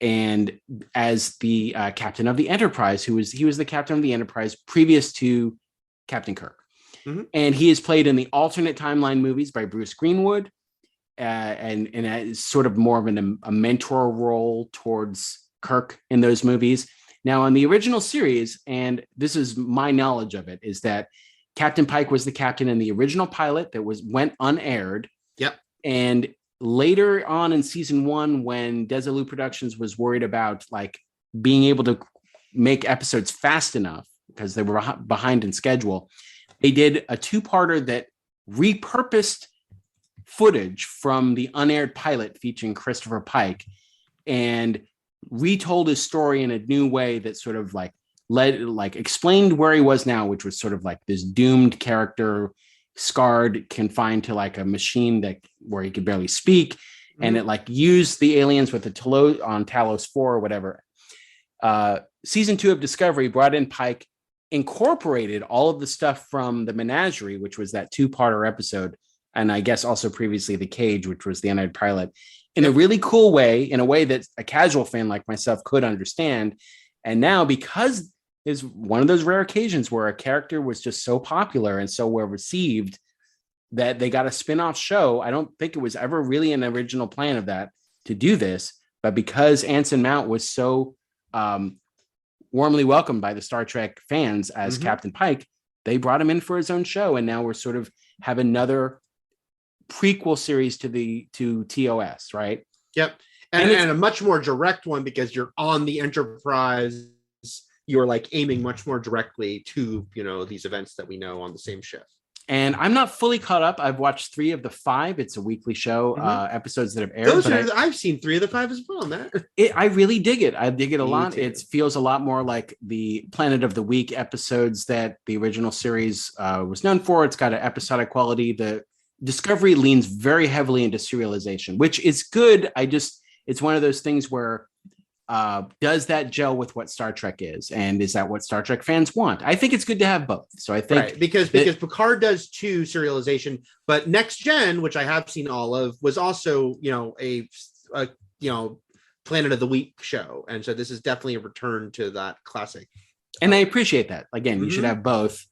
And as the captain of the Enterprise, he was the captain of the Enterprise previous to Captain Kirk. And he is played in the alternate timeline movies by Bruce Greenwood, and is sort of more of a mentor role towards Kirk in those movies. Now, on the original series, and this is my knowledge of it, is that Captain Pike was the captain in the original pilot that went unaired. Yep. And later on in season 1, when Desilu Productions was worried about like being able to make episodes fast enough because they were behind in schedule, they did a 2-parter that repurposed footage from the unaired pilot featuring Christopher Pike and retold his story in a new way that sort of explained where he was now, which was sort of like this doomed character, scarred, confined to like a machine where he could barely speak, and it like used the aliens with the on Talos 4 or whatever. Season 2 of Discovery brought in Pike, incorporated all of the stuff from the Menagerie, which was that 2-parter episode, and I guess also previously The Cage, which was the unaired pilot, in a really cool way, in a way that a casual fan like myself could understand. And now, because it's one of those rare occasions where a character was just so popular and so well received that they got a spin-off show. I don't think it was ever really an original plan of that to do this, But because Anson Mount was so warmly welcomed by the Star Trek fans as Captain Pike, they brought him in for his own show. And now we're sort of have another prequel series to TOS, right? Yep. And a much more direct one, because you're on the Enterprise. You're like aiming much more directly to, these events that we know on the same ship. And I'm not fully caught up. I've watched 3 of the 5. It's a weekly show, episodes that have aired. I've seen 3 of the 5 as well, Matt. I really dig it. I dig it a lot. Too. It feels a lot more like the Planet of the Week episodes that the original series was known for. It's got an episodic quality. The Discovery leans very heavily into serialization, which is good. It's one of those things where does that gel with what Star Trek is, and is that what Star Trek fans want? I think it's good to have both. So I think because Picard does too, serialization, but Next Gen, which I have seen all of, was also a Planet of the Week show, and so this is definitely a return to that classic. And I appreciate that. Again, you should have both.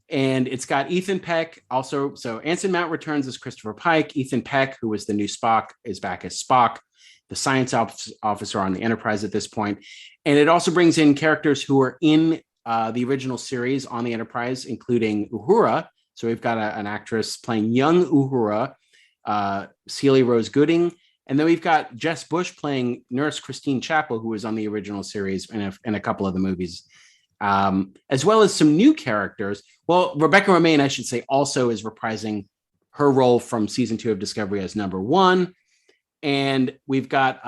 And it's got Ethan Peck also. So Anson Mount returns as Christopher Pike. Ethan Peck, who was the new Spock, is back as Spock, the science officer on the Enterprise at this point. And it also brings in characters who are in the original series on the Enterprise, including Uhura. So we've got an actress playing young Uhura, Celia Rose Gooding. And then we've got Jess Bush playing Nurse Christine Chapel, who was on the original series in a couple of the movies, as well as some new characters. Well, Rebecca Romaine, I should say, also is reprising her role from season 2 of Discovery as number 1. And we've got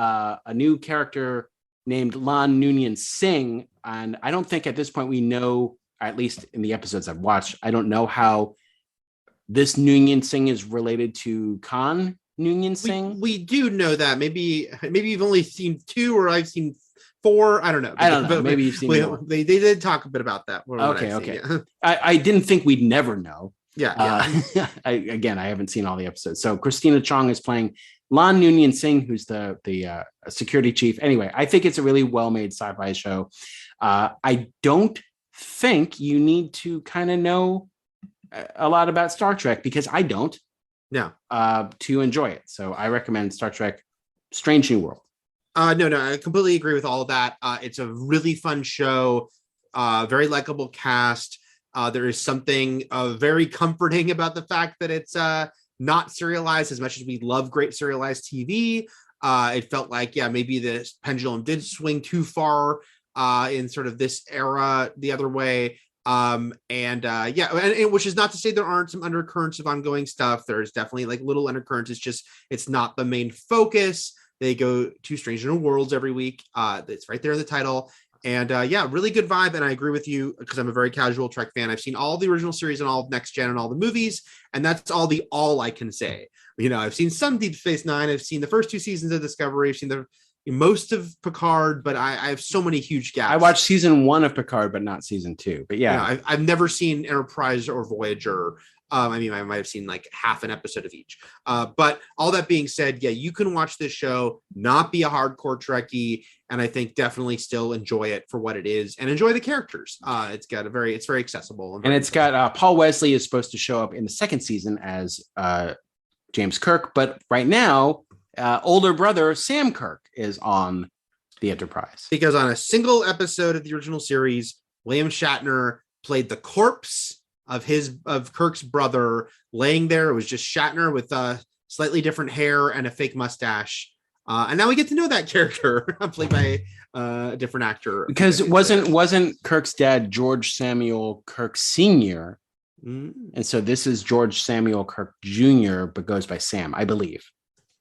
a new character named Lan Noonien Singh. And I don't think at this point we know, at least in the episodes I've watched, I don't know how this Noonien Singh is related to Khan Noonien Singh. We do know that. Maybe you've only seen 2, or I've seen 4. I don't know. Maybe you've seen more. They did talk a bit about that. Okay. I didn't think we'd never know. Yeah. I haven't seen all the episodes. So Christina Chong is playing Lan Noonien Singh, who's the security chief. Anyway, I think it's a really well-made sci-fi show. I don't think you need to kind of know a lot about Star Trek, because I don't. No. To enjoy it. So I recommend Star Trek Strange New World. No, I completely agree with all of that. It's a really fun show, very likable cast. There is something very comforting about the fact that it's not serialized. As much as we love great serialized TV, it felt like, maybe the pendulum did swing too far in sort of this era the other way. And which is not to say there aren't some undercurrents of ongoing stuff. There's definitely like little undercurrents. It's not the main focus. They go to Strange New Worlds every week. It's right there in the title. And really good vibe. And I agree with you, because I'm a very casual Trek fan. I've seen all the original series and all of Next Gen and all the movies. And that's all I can say. I've seen some Deep Space Nine. I've seen the first 2 seasons of Discovery. I've seen most of Picard, but I have so many huge gaps. I watched season 1 of Picard, but not season 2. But I've never seen Enterprise or Voyager. I might have seen like half an episode of each. But all that being said, you can watch this show, not be a hardcore Trekkie, and I think definitely still enjoy it for what it is and enjoy the characters. It's very accessible. And it's got Paul Wesley is supposed to show up in the 2nd season as James Kirk, but right now, older brother Sam Kirk is on the Enterprise. Because on a single episode of the original series, William Shatner played the corpse of Kirk's brother laying there. It was just Shatner with slightly different hair and a fake mustache. And now we get to know that character played by a different actor. Because wasn't Kirk's dad George Samuel Kirk Sr.? And so this is George Samuel Kirk Jr., but goes by Sam, I believe.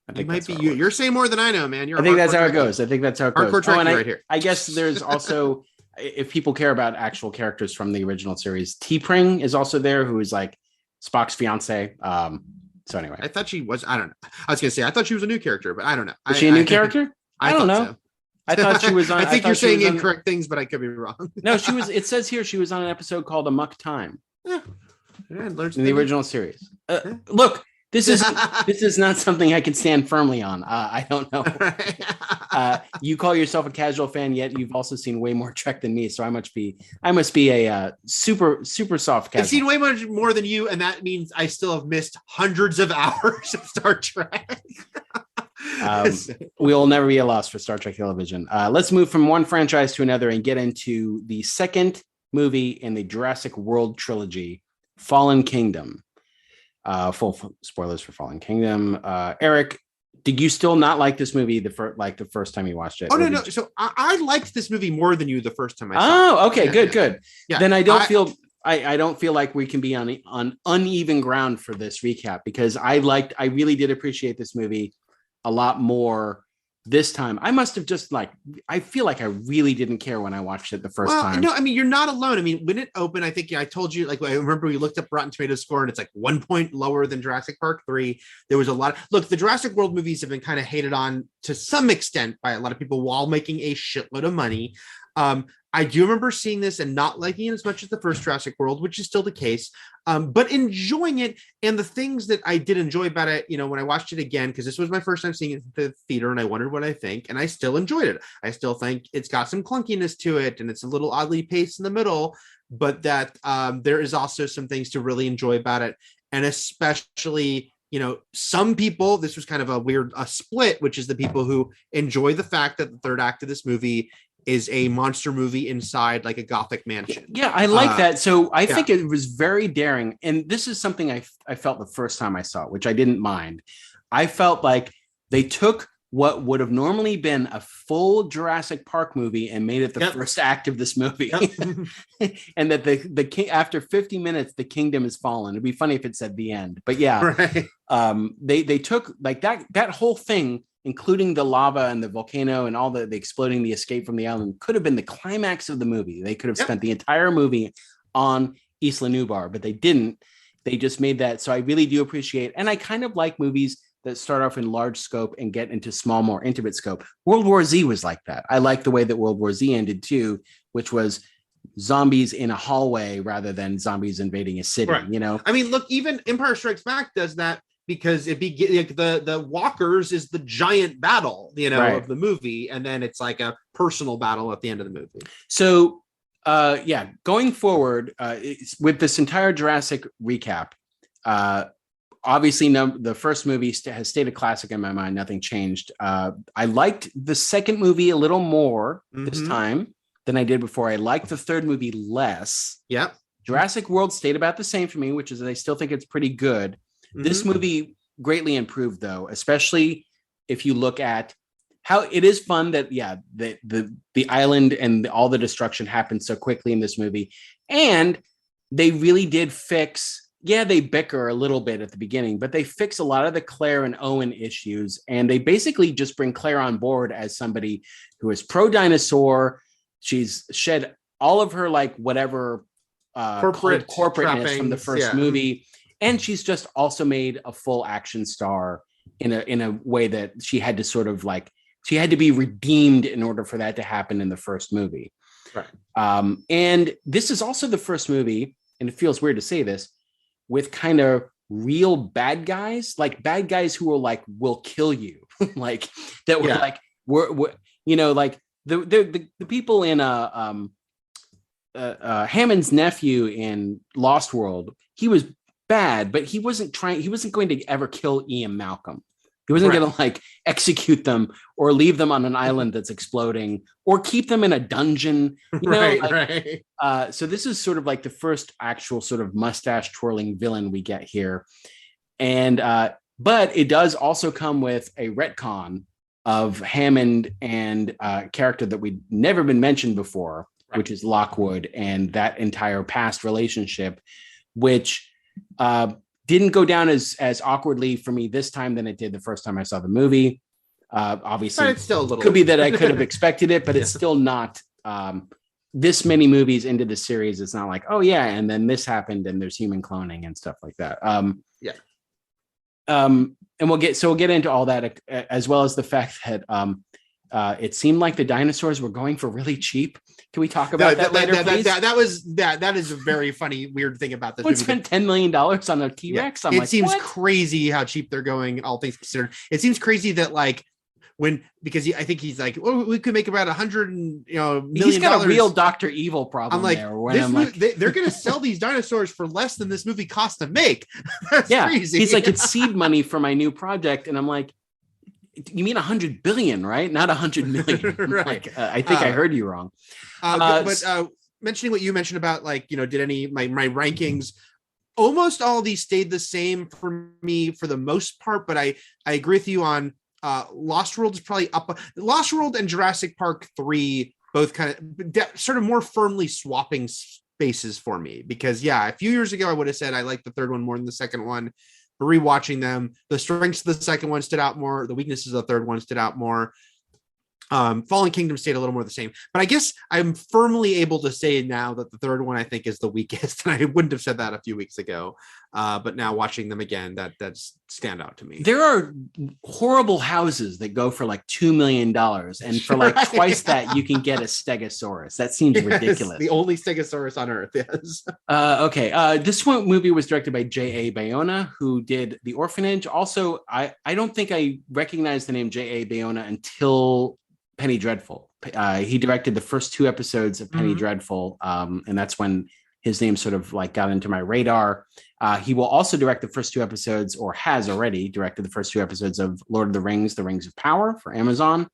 I think you're saying more than I know, man. I think that's how it goes. Hardcore right here. I guess there's also, if people care about actual characters from the original series, T'Pring is also there, who is like Spock's fiance. So anyway, I thought she was. I don't know. I was gonna say I thought she was a new character, but I don't know. Is she a new character? I don't know. So. I thought she was on. I think you're saying incorrect things, but I could be wrong. No, she was. It says here she was on an episode called Amok Time. Yeah, in the original series. Look, this is not something I can stand firmly on. I don't know. You call yourself a casual fan, yet you've also seen way more Trek than me. So I must be a super soft casual. I've seen way much more than you, and that means I still have missed hundreds of hours of Star Trek. We will never be a loss for Star Trek television. Let's move from one franchise to another and get into the second movie in the Jurassic World trilogy, Fallen Kingdom. Full spoilers for Fallen Kingdom. Eric, did you still not like this movie the first time you watched it? Oh no. So I liked this movie more than you the first time I saw it. Oh, okay, good. Yeah. Then I don't feel like we can be on uneven ground for this recap, because I really did appreciate this movie a lot more this time. I must have just I feel like I really didn't care when I watched it the first time. No, I mean, you're not alone. I mean, when it opened, I think I told you, I remember we looked up Rotten Tomatoes score and it's 1 point lower than Jurassic Park 3. There was a lot. Look, the Jurassic World movies have been kind of hated on to some extent by a lot of people while making a shitload of money. I do remember seeing this and not liking it as much as the first Jurassic World, which is still the case, but enjoying it. And the things that I did enjoy about it, when I watched it again, because this was my first time seeing it in the theater and I wondered what I think, and I still enjoyed it. I still think it's got some clunkiness to it and it's a little oddly paced in the middle, but that there is also some things to really enjoy about it. And especially, some people, this was kind of a split, which is the people who enjoy the fact that the third act of this movie is a monster movie inside a Gothic mansion. Yeah, I like that. So I think it was very daring. And this is something I felt the first time I saw it, which I didn't mind. I felt like they took what would have normally been a full Jurassic Park movie and made it the first act of this movie. And that the king, after 50 minutes, the kingdom is fallen. It'd be funny if it said the end. But yeah, right. They took that whole thing, including the lava and the volcano and all the exploding, the escape from the island, could have been the climax of the movie. They could have spent the entire movie on Isla Nublar, but they didn't. They just made that. So I really do appreciate, and I kind of like movies that start off in large scope and get into small, more intimate scope. World War Z was like that. I like the way that World War Z ended too, which was zombies in a hallway rather than zombies invading a city. Right. I mean, look, even Empire Strikes Back does that, because the walkers is the giant battle, right, of the movie, and then it's a personal battle at the end of the movie. So, going forward with this entire Jurassic recap, obviously, the first movie has stayed a classic in my mind. Nothing changed. I liked the second movie a little more this time than I did before. I liked the third movie less. Yep. Jurassic World stayed about the same for me, which is I still think it's pretty good. This movie greatly improved, though, especially if you look at how it is fun that, the island and all the destruction happened so quickly in this movie. And they really did fix, they bicker a little bit at the beginning, but they fix a lot of the Claire and Owen issues. And they basically just bring Claire on board as somebody who is pro-dinosaur. She's shed all of her, whatever corporateness from the first movie. And she's just also made a full action star in a way that she had to sort of she had to be redeemed in order for that to happen in the first movie. Right. And this is also the first movie, and it feels weird to say this, with kind of real bad guys, bad guys who are will kill you, that were the people in Hammond's nephew in Lost World. He was bad, but he wasn't going to ever kill Ian Malcolm. He wasn't going to execute them or leave them on an island that's exploding or keep them in a dungeon. So this is sort of the first actual sort of mustache twirling villain we get here. And, but it does also come with a retcon of Hammond and a character that we'd never been mentioned before, which is Lockwood, and that entire past relationship, which didn't go down as awkwardly for me this time than it did the first time I saw the movie. Obviously, but it's still a little could be that I could have expected it, but it's still not this many movies into the series. It's not and then this happened and there's human cloning and stuff like that. And we'll get into all that, as well as the fact that it seemed like the dinosaurs were going for really cheap. Can we talk about that later, please? That is a very funny, weird thing about this movie. Spent $10 million on a T-Rex? It seems crazy how cheap they're going, all things considered. It seems crazy that because I think he's we could make about $100 million. He's got a real Dr. Evil problem. They're going to sell these dinosaurs for less than this movie cost to make. That's crazy. He's it's seed money for my new project, and I'm You mean 100 billion, right? Not 100 million. Right. Like, I think I heard you wrong. Mentioning what you mentioned about like, did any my rankings, almost all of these stayed the same for me for the most part, but I agree with you on Lost World is probably up. Lost World and Jurassic Park 3 both kind of sort of more firmly swapping spaces for me, because a few years ago I would have said I like the third one more than the second one. But rewatching them, the strengths of the second one stood out more, the weaknesses of the third one stood out more. Fallen Kingdom stayed a little more the same, but I guess I'm firmly able to say now that the third one I think is the weakest, and I wouldn't have said that a few weeks ago. But now watching them again, that's stand out to me. There are horrible houses that go for like $2 million, and for like twice that you can get a Stegosaurus. That seems ridiculous. The only Stegosaurus on Earth. Yes. Okay. This movie was directed by J.A. Bayona, who did The Orphanage. Also, I don't think I recognized the name J.A. Bayona until Penny Dreadful. He directed the first 2 episodes of Penny Dreadful, and that's when his name sort of like got into my radar. He will also direct the first 2 episodes, or has already directed the first 2 episodes of Lord of the Rings, The Rings of Power for Amazon.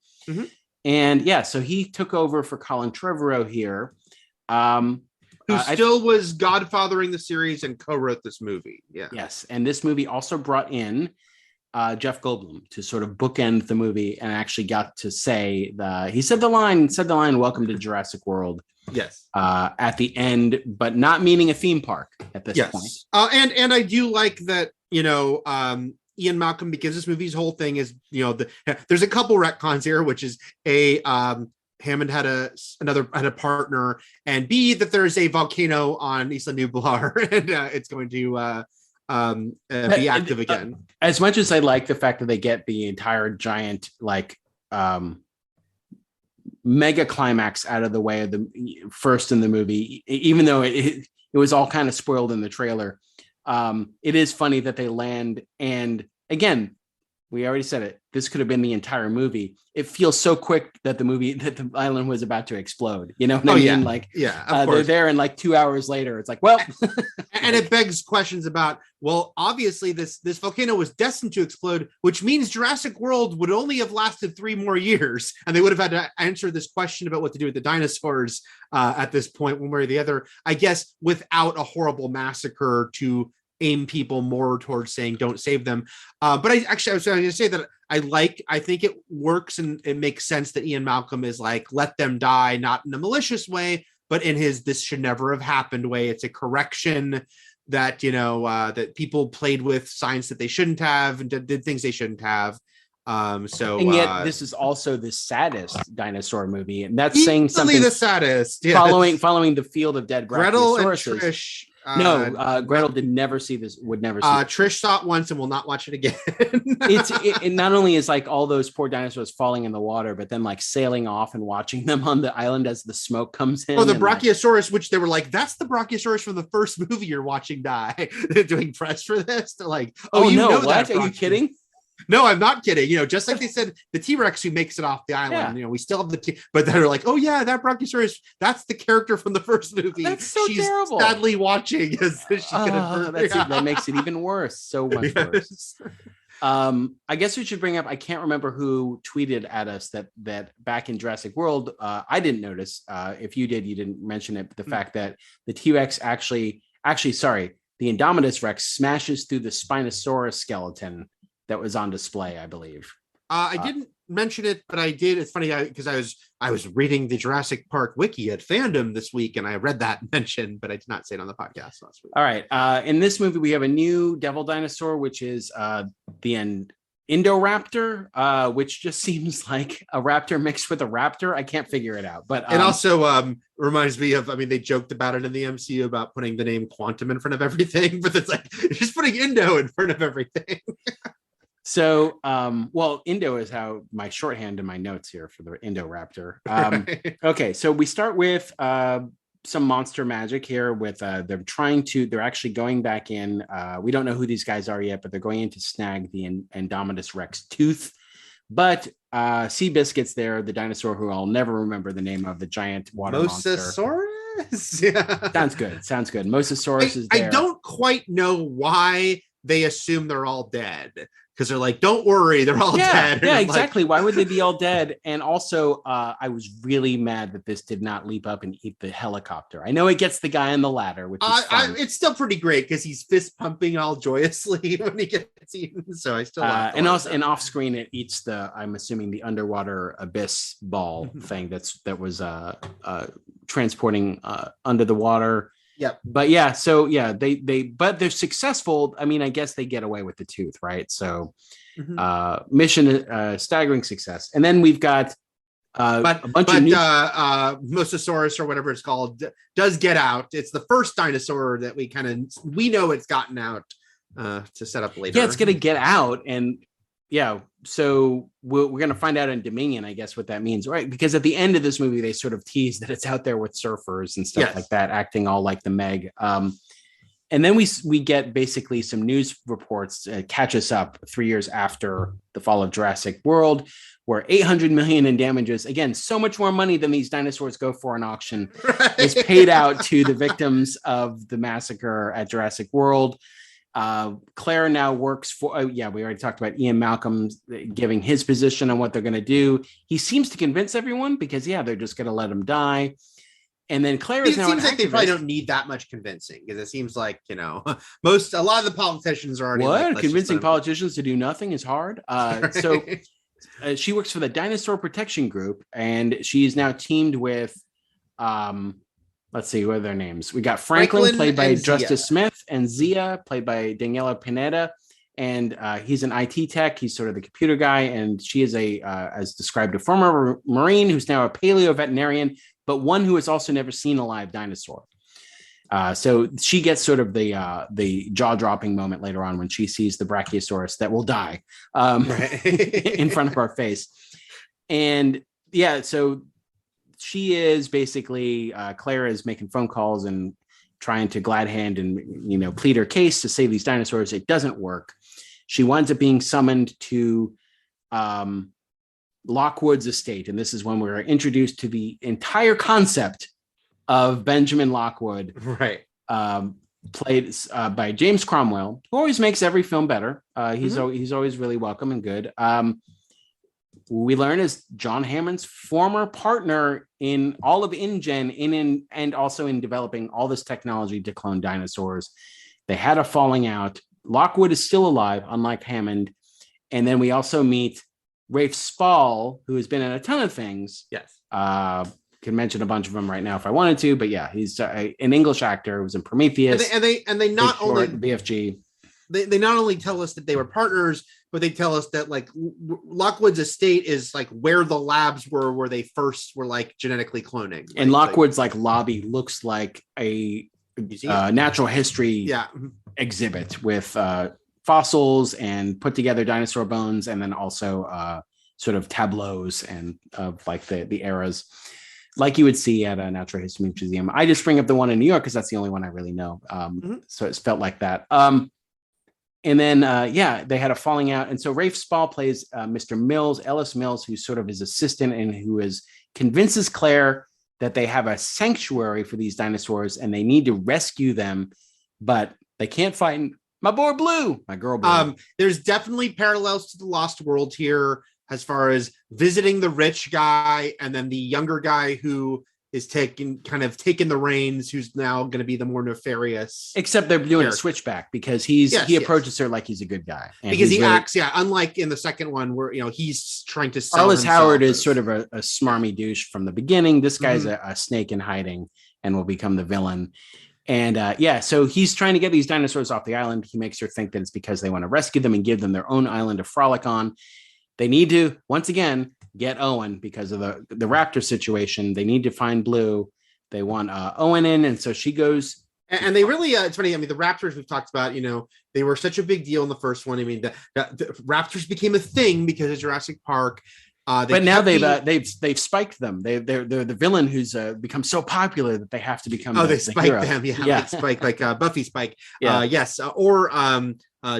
And so he took over for Colin Trevorrow here. Who still was godfathering the series and co-wrote this movie. Yeah. Yes. And this movie also brought in Jeff Goldblum to sort of bookend the movie, and actually got to say he said the line, "Welcome to Jurassic World." Yes. At the end, but not meaning a theme park at this point. And I do like that, Ian Malcolm, because this movie's whole thing is, there's a couple retcons here, which is Hammond had a partner, and B, that there's a volcano on Isla Nublar, and it's going to be active again. As much as I like the fact that they get the entire giant mega climax out of the way of the first in the movie, even though it was all kind of spoiled in the trailer, it is funny that they land, and again, we already said it, this could have been the entire movie. It feels so quick that the island was about to explode. You know what I mean? Yeah. Like, of course. they're there, and like 2 hours later, it's like, well. And it begs questions about, well, obviously this volcano was destined to explode, which means Jurassic World would only have lasted 3 more years, and they would have had to answer this question about what to do with the dinosaurs at this point, one way or the other, I guess, without a horrible massacre to aim people more towards saying don't save them. But I was going to say that I think it works, and it makes sense that Ian Malcolm is like, let them die, not in a malicious way, but in his this should never have happened way. It's a correction that, that people played with science that they shouldn't have, and did things they shouldn't have. And yet this is also the saddest dinosaur movie, and that's saying something. The saddest, yes. Following the Field of Dead Gretel and Brachiosauruses. Trish. Gretel would never see this. Trish saw it once and will not watch it again. It not only is like all those poor dinosaurs falling in the water, but then like sailing off and watching them on the island as the smoke comes in. Oh, the Brachiosaurus, which they were like, that's the Brachiosaurus from the first movie you're watching die. They're doing press for this. They're like, oh, what? Are you kidding? No, I'm not kidding. Just like they said, the T-Rex who makes it off the island, we still have but they're like, oh yeah, that Brachiosaurus, that's the character from the first movie. That's so she's terrible. Sadly watching as she's that makes it even worse. So much worse. I guess we should bring up, I can't remember who tweeted at us that back in Jurassic World, I didn't notice. If you did, you didn't mention it, but the fact that the T-Rex the Indominus Rex smashes through the Spinosaurus skeleton that was on display, I believe. I didn't mention it, but I did. It's funny because I was reading the Jurassic Park wiki at Fandom this week, and I read that mention, but I did not say it on the podcast last week. All right. In this movie, we have a new devil dinosaur, which is the Indoraptor, which just seems like a raptor mixed with a raptor. I can't figure it out. But it also reminds me of, they joked about it in the MCU about putting the name Quantum in front of everything, but it's like just putting Indo in front of everything. So, Indo is how my shorthand in my notes here for the Indoraptor. Okay, so we start with some monster magic here with they're actually going back in. We don't know who these guys are yet, but they're going in to snag the Indominus Rex tooth. But Seabiscuit's there, the dinosaur who I'll never remember the name of, the giant water monster. Mosasaurus? Yeah. Sounds good. Mosasaurus is there. I don't quite know why they assume they're all dead because they're like, don't worry, they're all dead. Yeah, exactly. Why would they be all dead? And also, I was really mad that this did not leap up and eat the helicopter. I know it gets the guy on the ladder, which is fun. It's still pretty great because he's fist pumping all joyously when he gets eaten. So I still and off screen it eats I'm assuming the underwater abyss ball thing that was transporting under the water. Yep. But yeah, so yeah, but they're successful. I mean, I guess they get away with the tooth, right? So mission staggering success. And then we've got a bunch of Mosasaurus or whatever it's called does get out. It's the first dinosaur that we know it's gotten out to set up later. Yeah, it's gonna get out, and yeah, so we're gonna find out in Dominion, I guess, what that means, right? Because at the end of this movie, they sort of tease that it's out there with surfers and stuff like that, acting all like the Meg. And then we get basically some news reports catch us up 3 years after the fall of Jurassic World, where 800 million in damages, again, so much more money than these dinosaurs go for an auction, is paid out to the victims of the massacre at Jurassic World. Claire now works for, we already talked about Ian Malcolm giving his position on what they're going to do. He seems to convince everyone because, they're just going to let him die. And then Claire is now an activist. It seems like they probably don't need that much convincing because it seems like, a lot of the politicians are already convincing politicians to do nothing is hard. So she works for the Dinosaur Protection Group, and she's now teamed with, let's see, what are their names? We got Franklin played by Justice Smith, and Zia, played by Daniela Pineda. And he's an IT tech. He's sort of the computer guy. And she is as described, a former Marine who's now a paleo veterinarian, but one who has also never seen a live dinosaur. So she gets sort of the jaw-dropping moment later on when she sees the Brachiosaurus that will die in front of our face. And so she is basically, Claire is making phone calls and trying to glad hand and, plead her case to save these dinosaurs. It doesn't work. She winds up being summoned to Lockwood's estate. And this is when we're introduced to the entire concept of Benjamin Lockwood, right? Played by James Cromwell, who always makes every film better. He's always really welcome and good. We learn is John Hammond's former partner in all of InGen, and also in developing all this technology to clone dinosaurs. They had a falling out. Lockwood is still alive, unlike Hammond. And then we also meet Rafe Spall, who has been in a ton of things. Yes. Can mention a bunch of them right now if I wanted to, but he's an English actor who was in Prometheus. And they not only BFG. They not only tell us that they were partners, but they tell us that like Lockwood's estate is like where the labs were where they first were like genetically cloning. Right? And Lockwood's like lobby looks like a natural history exhibit with fossils and put together dinosaur bones, and then also sort of tableaus and of like the eras, like you would see at a natural history museum. I just bring up the one in New York because that's the only one I really know. So it's felt like that. And then, they had a falling out. And so Rafe Spall plays Mr. Mills, Ellis Mills, who's sort of his assistant and who convinces Claire that they have a sanctuary for these dinosaurs and they need to rescue them, but they can't find my boy Blue, my girl Blue. There's definitely parallels to the Lost World here as far as visiting the rich guy and then the younger guy who is taking the reins, who's now going to be the more nefarious. Except they're doing a switchback because he approaches her like he's a good guy. Because he acts, unlike in the second one where, he's trying to sell Arliss Howard is sort of a smarmy douche from the beginning. This guy's a snake in hiding and will become the villain. And so he's trying to get these dinosaurs off the island. He makes her think that it's because they want to rescue them and give them their own island to frolic on. They need to, once again, get Owen because of the raptor situation. They need to find Blue. They want Owen in, and so she goes. And they really, it's funny. I mean, the raptors we've talked about, they were such a big deal in the first one. I mean, the raptors became a thing because of Jurassic Park. But now they've spiked them. They're the villain who's become so popular that they have to become. They spiked them. Like Spike, like Buffy Spike. Yeah. Yes. Or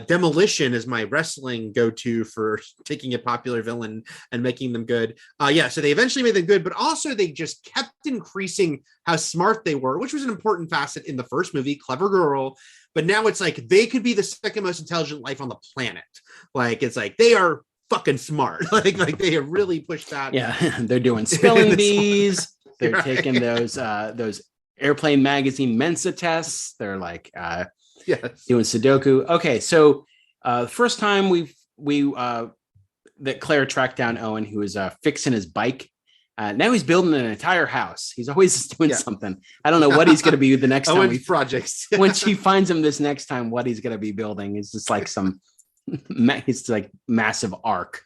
Demolition is my wrestling go-to for taking a popular villain and making them good. So they eventually made them good, but also they just kept increasing how smart they were, which was an important facet in the first movie, clever girl. But now it's like they could be the second most intelligent life on the planet. Like it's like they are fucking smart. like they have really pushed that. Yeah, they're doing spelling bees. They're taking those airplane magazine Mensa tests. They're like doing Sudoku. Okay, so first time that Claire tracked down Owen, who was fixing his bike. Now he's building an entire house. He's always doing something. I don't know what he's going to be the next time. Projects. When she finds him this next time, what he's going to be building is just like it's like massive arc.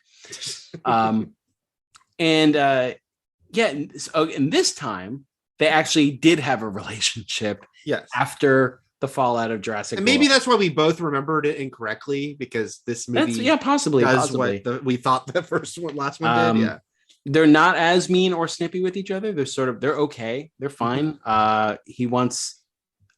And this time they actually did have a relationship. Yes. After the fallout of Jurassic and maybe World. That's why we both remembered it incorrectly, because this movie possibly what we thought the last one did. They're not as mean or snippy with each other. They're okay. They're fine. He wants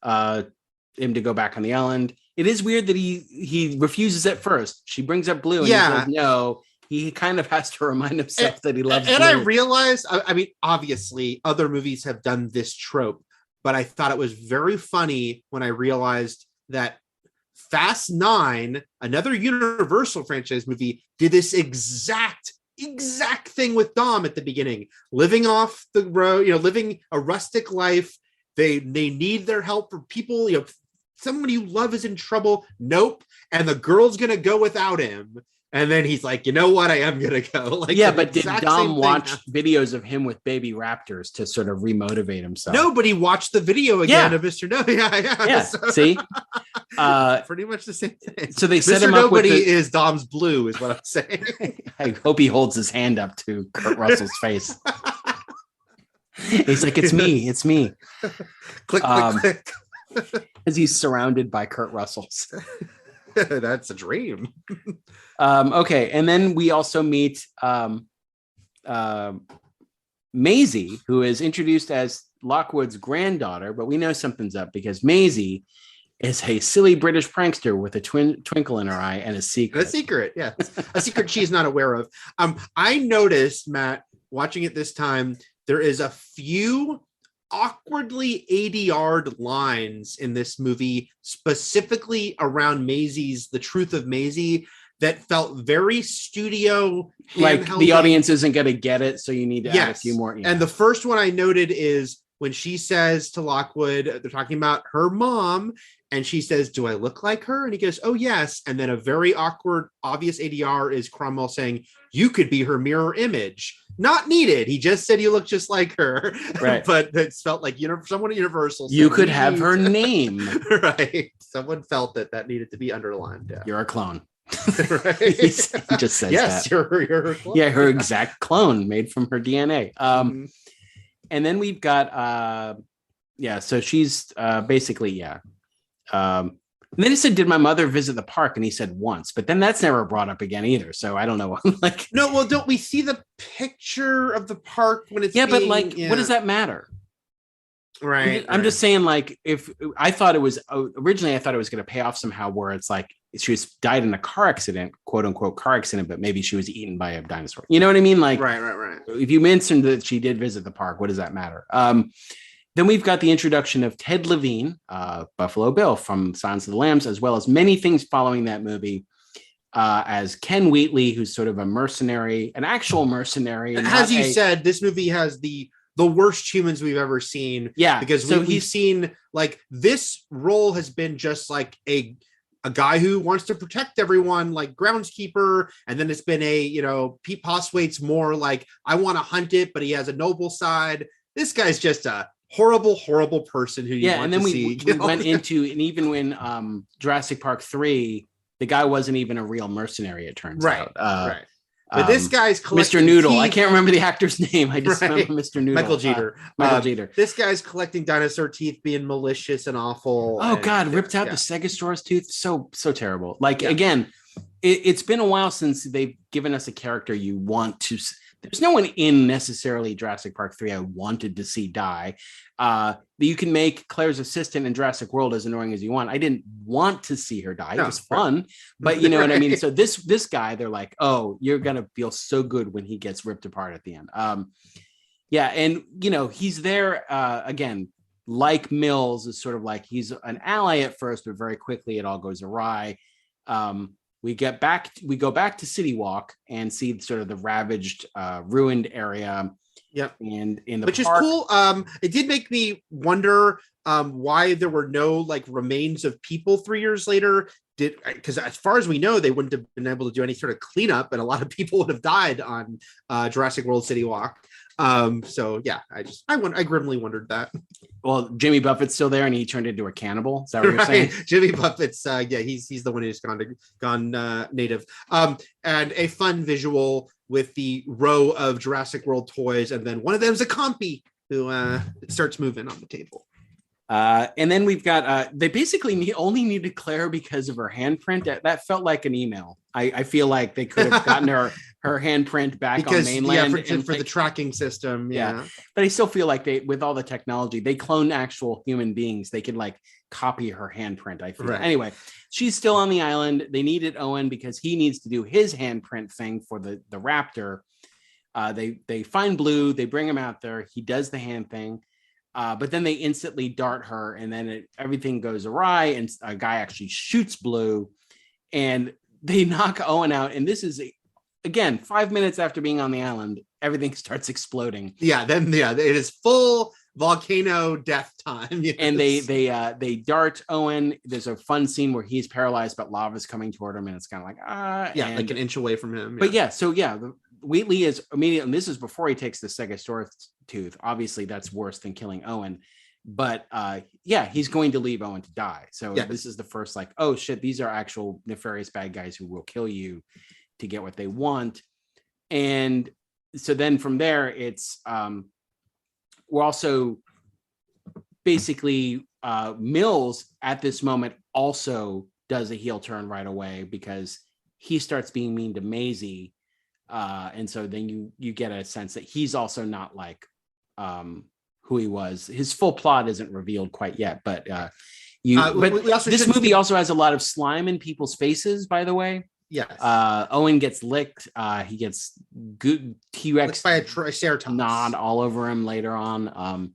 him to go back on the island. It is weird that he refuses at first. She brings up Blue and he says no. He kind of has to remind himself that he loves Blue. I realized, I mean, obviously other movies have done this trope, but I thought it was very funny when I realized that Fast 9, another Universal franchise movie, did this exact thing with Dom at the beginning, living off the road, living a rustic life. They need their help for people, someone you love is in trouble. Nope. And the girl's going to go without him. And then he's like, you know what? I am going to go. Like, but did Dom watch videos of him with baby raptors to sort of remotivate himself? Nobody watched the video again of Mr. No. Yeah. So, see? Pretty much the same thing. So they set Mr. him Nobody up with is Dom's Blue, is what I'm saying. I hope he holds his hand up to Kurt Russell's face. He's like, it's me. Click, click. As he's surrounded by Kurt Russells. That's a dream. Okay, and then we also meet Maisie, who is introduced as Lockwood's granddaughter, but we know something's up because Maisie is a silly British prankster with a twinkle in her eye and a secret. Yeah. A secret she's not aware of. I noticed, Matt, watching it this time, there is a few awkwardly ADR'd lines in this movie, specifically around The Truth of Maisie, that felt very studio. Like the audience isn't going to get it, so you need to add a few more. Yeah. And the first one I noted is when she says to Lockwood, they're talking about her mom, and she says, "Do I look like her?" And he goes, "Oh, yes." And then a very awkward, obvious ADR is Cromwell saying, "You could be her mirror image." Not needed. He just said you look just like her. Right. But it felt like someone at Universal said, you could have her name. Right. Someone felt that needed to be underlined. Yeah. You're a clone. Right. He just says yes, that. You're her clone. Yeah, her exact clone made from her DNA. And then we've got so she's basically and then he said, "Did my mother visit the park?" And he said once, but then that's never brought up again either. So I don't know. Like, no, well, don't we see the picture of the park when it's what does that matter? Right. I'm just saying, like, if I thought it was originally, I thought it was going to pay off somehow, where it's like she died in a car accident, quote unquote car accident, but maybe she was eaten by a dinosaur. You know what I mean? Like, right. If you mentioned that she did visit the park, what does that matter? Then we've got the introduction of Ted Levine, Buffalo Bill from Silence of the Lambs, as well as many things following that movie, as Ken Wheatley, who's sort of a mercenary, an actual mercenary. And as you said, this movie has the worst humans we've ever seen. Yeah. Because we've seen, like, this role has been just like a guy who wants to protect everyone, like groundskeeper. And then it's been Pete Poswaite's more like, I want to hunt it, but he has a noble side. This guy's just a horrible person who you want to see. We went into, and even when Jurassic Park 3, the guy wasn't even a real mercenary, it turns out. Right. But this guy's Mr. Noodle. Teeth. I can't remember the actor's name. I just remember Mr. Noodle. Michael Jeter. Michael Jeter. This guy's collecting dinosaur teeth, being malicious and awful. Oh, God. Ripped out the Stegosaurus tooth. So terrible. Like, again, it's been a while since they've given us a character you want to, there's no one in necessarily Jurassic Park 3 I wanted to see die. You can make Claire's assistant in Jurassic World as annoying as you want. I didn't want to see her die. It was fun, but you know what I mean? So this guy, they're like, oh, you're going to feel so good when he gets ripped apart at the end. Yeah. And, you know, he's there again, like Mills is sort of like, he's an ally at first, but very quickly it all goes awry. We go back to City Walk and see sort of the ravaged, ruined area. Yep. And in the which park, is cool. It did make me wonder why there were no like remains of people 3 years later. Because as far as we know, they wouldn't have been able to do any sort of cleanup, and a lot of people would have died on Jurassic World City Walk. So yeah, I grimly wondered that. Well, Jimmy Buffett's still there, and he turned into a cannibal. Is that what you're saying? Jimmy Buffett's he's the one who's gone native. And a fun visual with the row of Jurassic World toys, and then one of them is a compy who starts moving on the table. And then we've got they basically only needed Claire because of her handprint. That felt like an email. I feel like they could have gotten her handprint back on mainland for the tracking system. Yeah. But I still feel like with all the technology, they clone actual human beings. They could like copy her handprint. I feel. Right. Anyway, she's still on the island. They needed Owen because he needs to do his handprint thing for the raptor. They find Blue. They bring him out there. He does the hand thing. But then they instantly dart her, and then everything goes awry, and a guy actually shoots Blue, and they knock Owen out. And this is, again, 5 minutes after being on the island, everything starts exploding. It is full volcano death time. Yes. And they dart Owen. There's a fun scene where he's paralyzed, but lava's coming toward him, and it's kind of like like an inch away from him. But Wheatley is immediately, and this is before he takes the Stegosaurus tooth. Obviously, that's worse than killing Owen. But he's going to leave Owen to die. So this is the first like, oh shit, these are actual nefarious bad guys who will kill you to get what they want. And so then from there, it's we're also basically Mills at this moment also does a heel turn right away because he starts being mean to Maisie. And so then you get a sense that he's also not like who he was. His full plot isn't revealed quite yet, but this movie also has a lot of slime in people's faces, by the way. Yes. Owen gets licked. He gets good T-Rex by a triceratops nod all over him later on.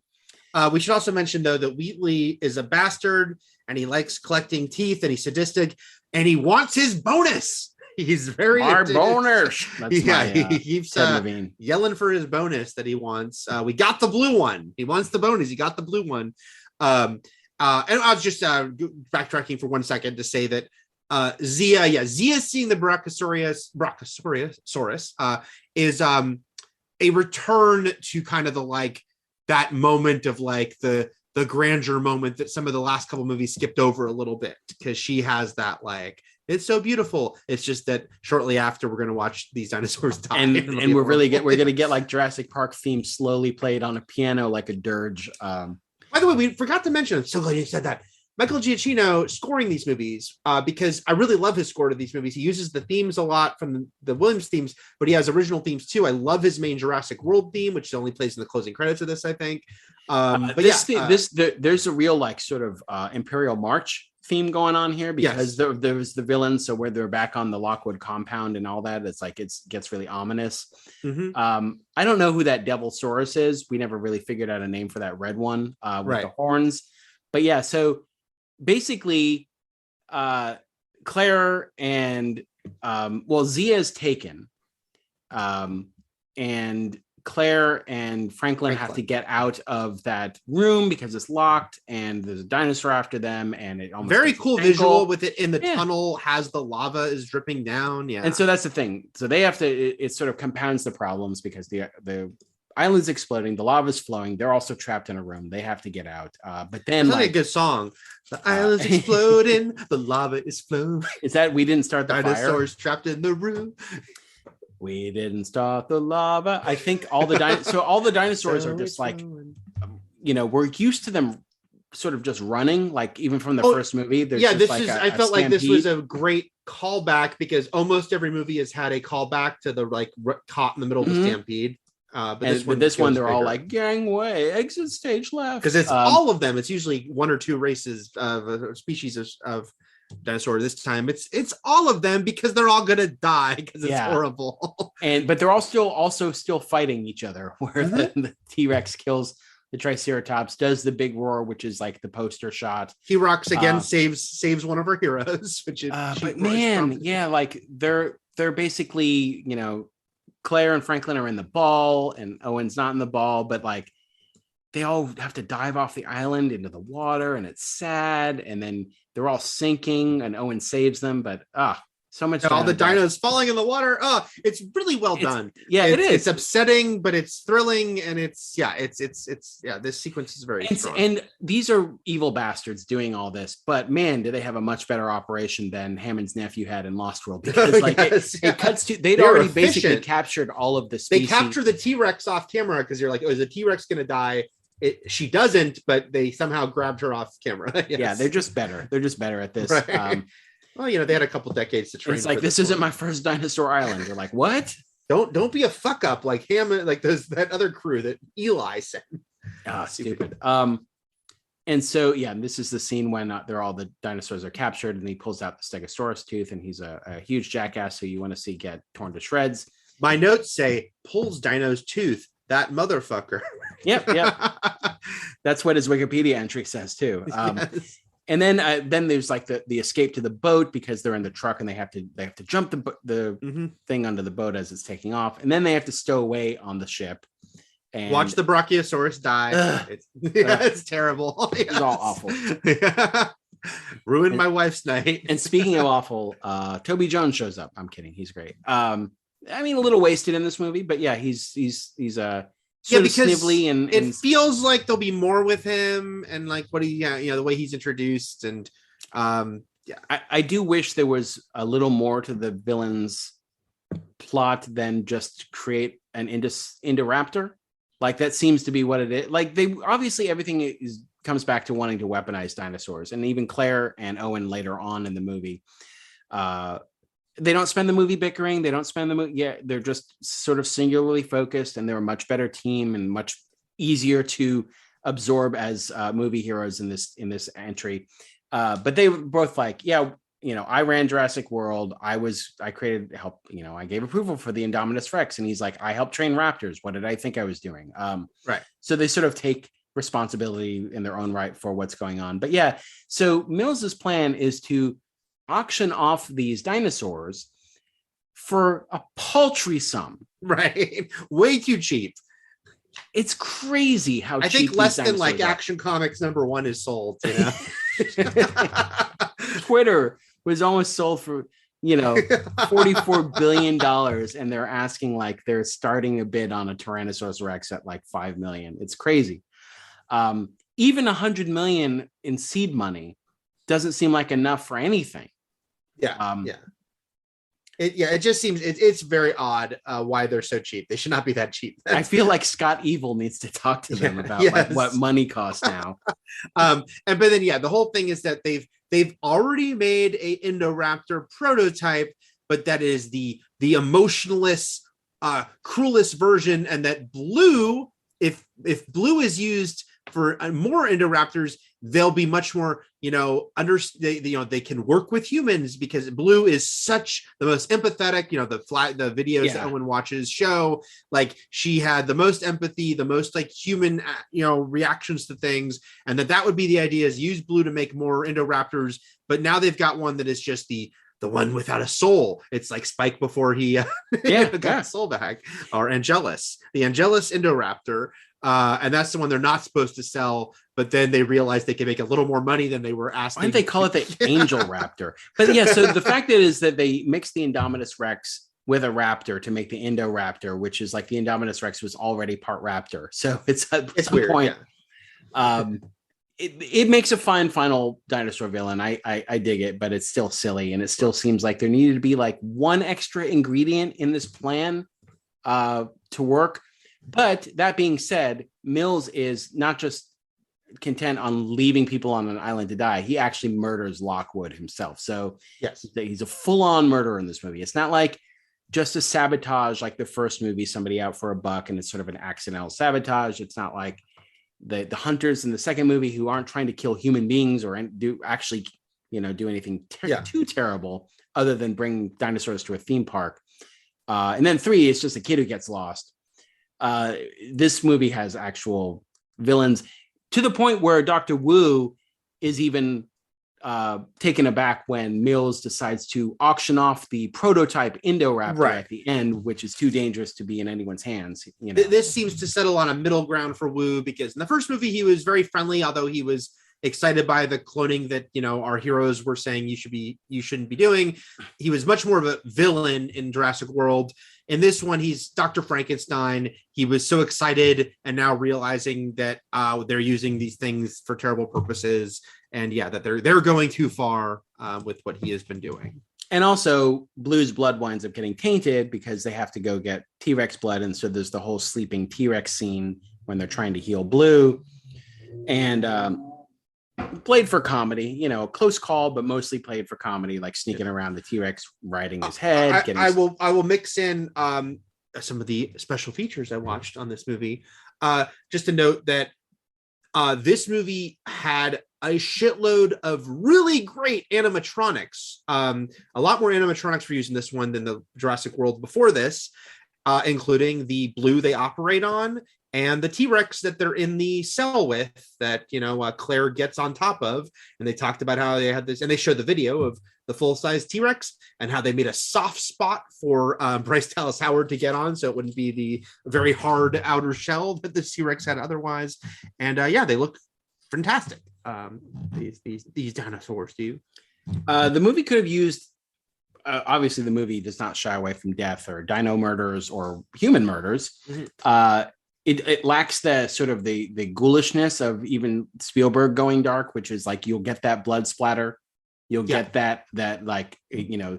We should also mention though that Wheatley is a bastard and he likes collecting teeth and he's sadistic and he wants his bonus. He's very our bonus. He keeps yelling for his bonus that he wants. We got the blue one. He wants the bonus. He got the blue one. And I was just backtracking for 1 second to say that Zia seeing the Brachiosaurus is a return to kind of the like that moment of like the grandeur moment that some of the last couple movies skipped over a little bit because she has that like. It's so beautiful. It's just that shortly after we're going to watch these dinosaurs die, and we're going to get like Jurassic Park theme slowly played on a piano like a dirge. By the way, we forgot to mention. I'm so glad you said that. Michael Giacchino scoring these movies because I really love his score to these movies. He uses the themes a lot from the Williams themes, but he has original themes too. I love his main Jurassic World theme, which only plays in the closing credits of this, I think. There's a real like sort of Imperial March theme going on here because there was the villains. So where they're back on the Lockwood compound and all that, it's like gets really ominous. Mm-hmm. I don't know who that Devilsaurus is. We never really figured out a name for that red one with the horns. But yeah, so basically, Claire and Zia is taken, and Claire and Franklin have to get out of that room because it's locked and there's a dinosaur after them, and it almost very cool visual with it in the tunnel has the lava is dripping down. And so that's the thing. So they have to. It sort of compounds the problems because the island's exploding, the lava's flowing. They're also trapped in a room. They have to get out. But then it's like a good song. The island's exploding, the lava is flowing. Is that we didn't start the dinosaurs fire? Trapped in the room. We didn't start the lava. I think all the dinosaurs are just like, we're used to them sort of just running, like even from the first movie. I felt like this was a great callback because almost every movie has had a callback to the like caught in the middle of the stampede. But this one, they're all like gangway, exit stage left. Because it's all of them. It's usually one or two races of a species of dinosaur. This time it's all of them because they're all gonna die because it's horrible. But they're all still fighting each other. Where the T-Rex kills the Triceratops, does the big roar, which is like the poster shot. T-Rex again saves one of our heroes, which is but man, like they're basically, Claire and Franklin are in the ball and Owen's not in the ball, but like they all have to dive off the island into the water and it's sad. And then they're all sinking and Owen saves them, but so much. All the dinos falling in the water. It's really well done. Yeah, it is. It's upsetting, but it's thrilling, and it's this sequence is very strong. And these are evil bastards doing all this, but man, do they have a much better operation than Hammond's nephew had in Lost World, because it cuts to they'd already basically captured all of the species. They capture the T-Rex off camera because you're like, oh, is the T-Rex gonna die? She doesn't, but they somehow grabbed her off camera. Yes. Yeah, they're just better. They're just better at this. Right. Well, they had a couple decades to train. It's like, this isn't my first dinosaur island. You're like, what? Don't be a fuck up like Hammond, like that other crew that Eli sent. Stupid. And so this is the scene when all the dinosaurs are captured, and he pulls out the Stegosaurus tooth, and he's a huge jackass who you want to see get torn to shreds. My notes say pulls Dino's tooth. That motherfucker. Yep. That's what his Wikipedia entry says too. Yes. And then there's like the escape to the boat because they're in the truck and they have to jump the thing under the boat as it's taking off, and then they have to stow away on the ship and watch the Brachiosaurus die. It's terrible. It's all awful. Ruined my wife's night. And speaking of awful, Toby Jones shows up. I'm kidding. He's great. I mean, a little wasted in this movie, but he's because snivelly and it feels like there'll be more with him and like what the way he's introduced, and I do wish there was a little more to the villain's plot than just create an Indoraptor. Like that seems to be what it is. Like they obviously everything comes back to wanting to weaponize dinosaurs, and even Claire and Owen later on in the movie. They don't spend the movie bickering. They don't spend the movie. Yeah, they're just sort of singularly focused, and they're a much better team and much easier to absorb as movie heroes in this entry. But they were both like, I ran Jurassic World. I gave approval for the Indominus Rex, and he's like, I helped train raptors. What did I think I was doing? Right. So they sort of take responsibility in their own right for what's going on. But so Mills's plan is to auction off these dinosaurs for a paltry sum. Right. Way too cheap. It's crazy how I think less than like Action Comics #1 is sold, Twitter was almost sold for $44 billion, and they're asking they're starting a bid on a Tyrannosaurus Rex at like $5 million. It's crazy. Even $100 million in seed money doesn't seem like enough for anything. It just seems it's very odd why they're so cheap. They should not be that cheap. I feel like Scott Evil needs to talk to them about what money costs now. But then the whole thing is that they've already made a Indoraptor prototype, but that is the emotionless, cruelest version, and that blue, if blue is used for more Indoraptors, they'll be much more, they can work with humans, because blue is such the most empathetic, the videos that Owen watches show, like she had the most empathy, the most like human, reactions to things. And that would be the idea, is use blue to make more Indoraptors. But now they've got one that is just the one without a soul. It's like Spike before he got soul back, or Angelus, the Angelus Indoraptor. And that's the one they're not supposed to sell, but then they realized they could make a little more money than they were asking. Why don't they call it the Angel Raptor? But so the fact is that they mixed the Indominus Rex with a raptor to make the Indoraptor, which is like the Indominus Rex was already part raptor. So it's at some weird, point, it makes a fine final dinosaur villain. I dig it, but it's still silly, and it still seems like there needed to be like one extra ingredient in this plan to work. But that being said, Mills is not just content on leaving people on an island to die, he actually murders Lockwood himself. So yes, he's a full-on murderer in this movie. It's not like just a sabotage like the first movie, somebody out for a buck and it's sort of an accidental sabotage. It's not like the hunters in the second movie who aren't trying to kill human beings or do actually, do anything too terrible other than bring dinosaurs to a theme park. And then 3, it's just a kid who gets lost. This movie has actual villains to the point where Dr. Wu is even taken aback when Mills decides to auction off the prototype Indoraptor at the end, which is too dangerous to be in anyone's hands. This seems to settle on a middle ground for Wu, because in the first movie he was very friendly, although he was excited by the cloning that our heroes were saying you shouldn't be doing. He was much more of a villain in Jurassic World. In this one, he's Dr. Frankenstein. He was so excited, and now realizing that they're using these things for terrible purposes, and that they're going too far with what he has been doing. And also, Blue's blood winds up getting tainted because they have to go get T-Rex blood, and so there's the whole sleeping T-Rex scene when they're trying to heal Blue, and played for comedy, close call, but mostly played for comedy, like sneaking around the T-Rex, riding his head. I will mix in some of the special features I watched on this movie. Just to note that this movie had a shitload of really great animatronics. A lot more animatronics were used in this one than the Jurassic World before this, including the Blue they operate on, and the T-Rex that they're in the cell with that, Claire gets on top of. And they talked about how they had this, and they showed the video of the full-size T-Rex and how they made a soft spot for Bryce Dallas Howard to get on, so it wouldn't be the very hard outer shell that the T-Rex had otherwise. And they look fantastic. These dinosaurs do. The movie could have used, obviously the movie does not shy away from death or dino murders or human murders. Mm-hmm. It lacks the sort of the ghoulishness of even Spielberg going dark, which is like, you'll get that blood splatter. You'll get that like, you'll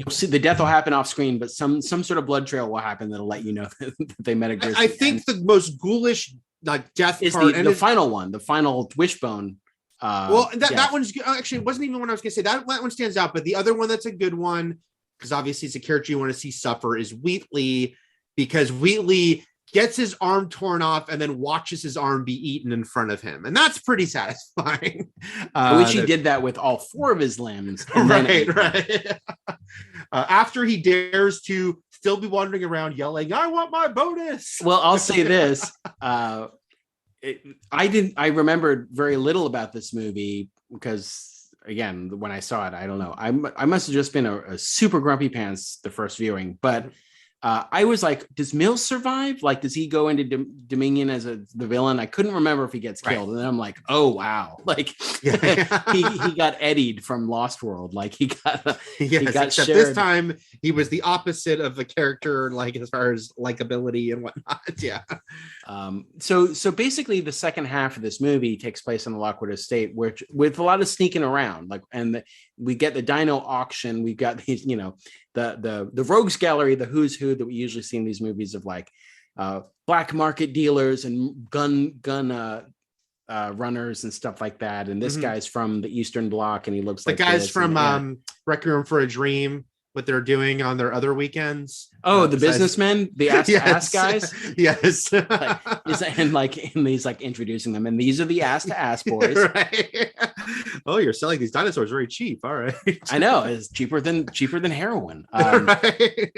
see the death will happen off screen, but some sort of blood trail will happen that'll let you know that they met a grisly I think the most ghoulish death is part, the final one, the final wishbone. That one's actually, it wasn't even one I was going to say. That one stands out, but the other one that's a good one, because obviously it's a character you want to see suffer, is Wheatley, because Wheatley gets his arm torn off and then watches his arm be eaten in front of him. And that's pretty satisfying. I wish he did that with all 4 of his limbs. Right. After he dares to still be wandering around yelling, "I want my bonus." Well, I'll say this. I remembered very little about this movie because, again, when I saw it, I don't know. I must have just been a super grumpy pants the first viewing, but I was like, does Mills survive? Like, does he go into Dominion as the villain? I couldn't remember if he gets killed. And then I'm like, oh, wow. Like, he got eddied from Lost World. Like, he got except shared. This time, he was the opposite of the character, like, as far as likability and whatnot. Yeah. So basically, the second half of this movie takes place on the Lockwood estate, which with a lot of sneaking around. Like, we get the dino auction. We've got these, the rogues gallery, the who's who that we usually see in these movies of like black market dealers and gun runners and stuff like that. And this guy's from the Eastern Bloc, and he looks like the guys from Requiem for a Dream. What they're doing on their other weekends. Oh, the businessmen, the ass guys. Yes. and he's like introducing them. And these are the ass boys. Right. Oh, you're selling these dinosaurs very cheap. All right. I know, it's cheaper than heroin. Right.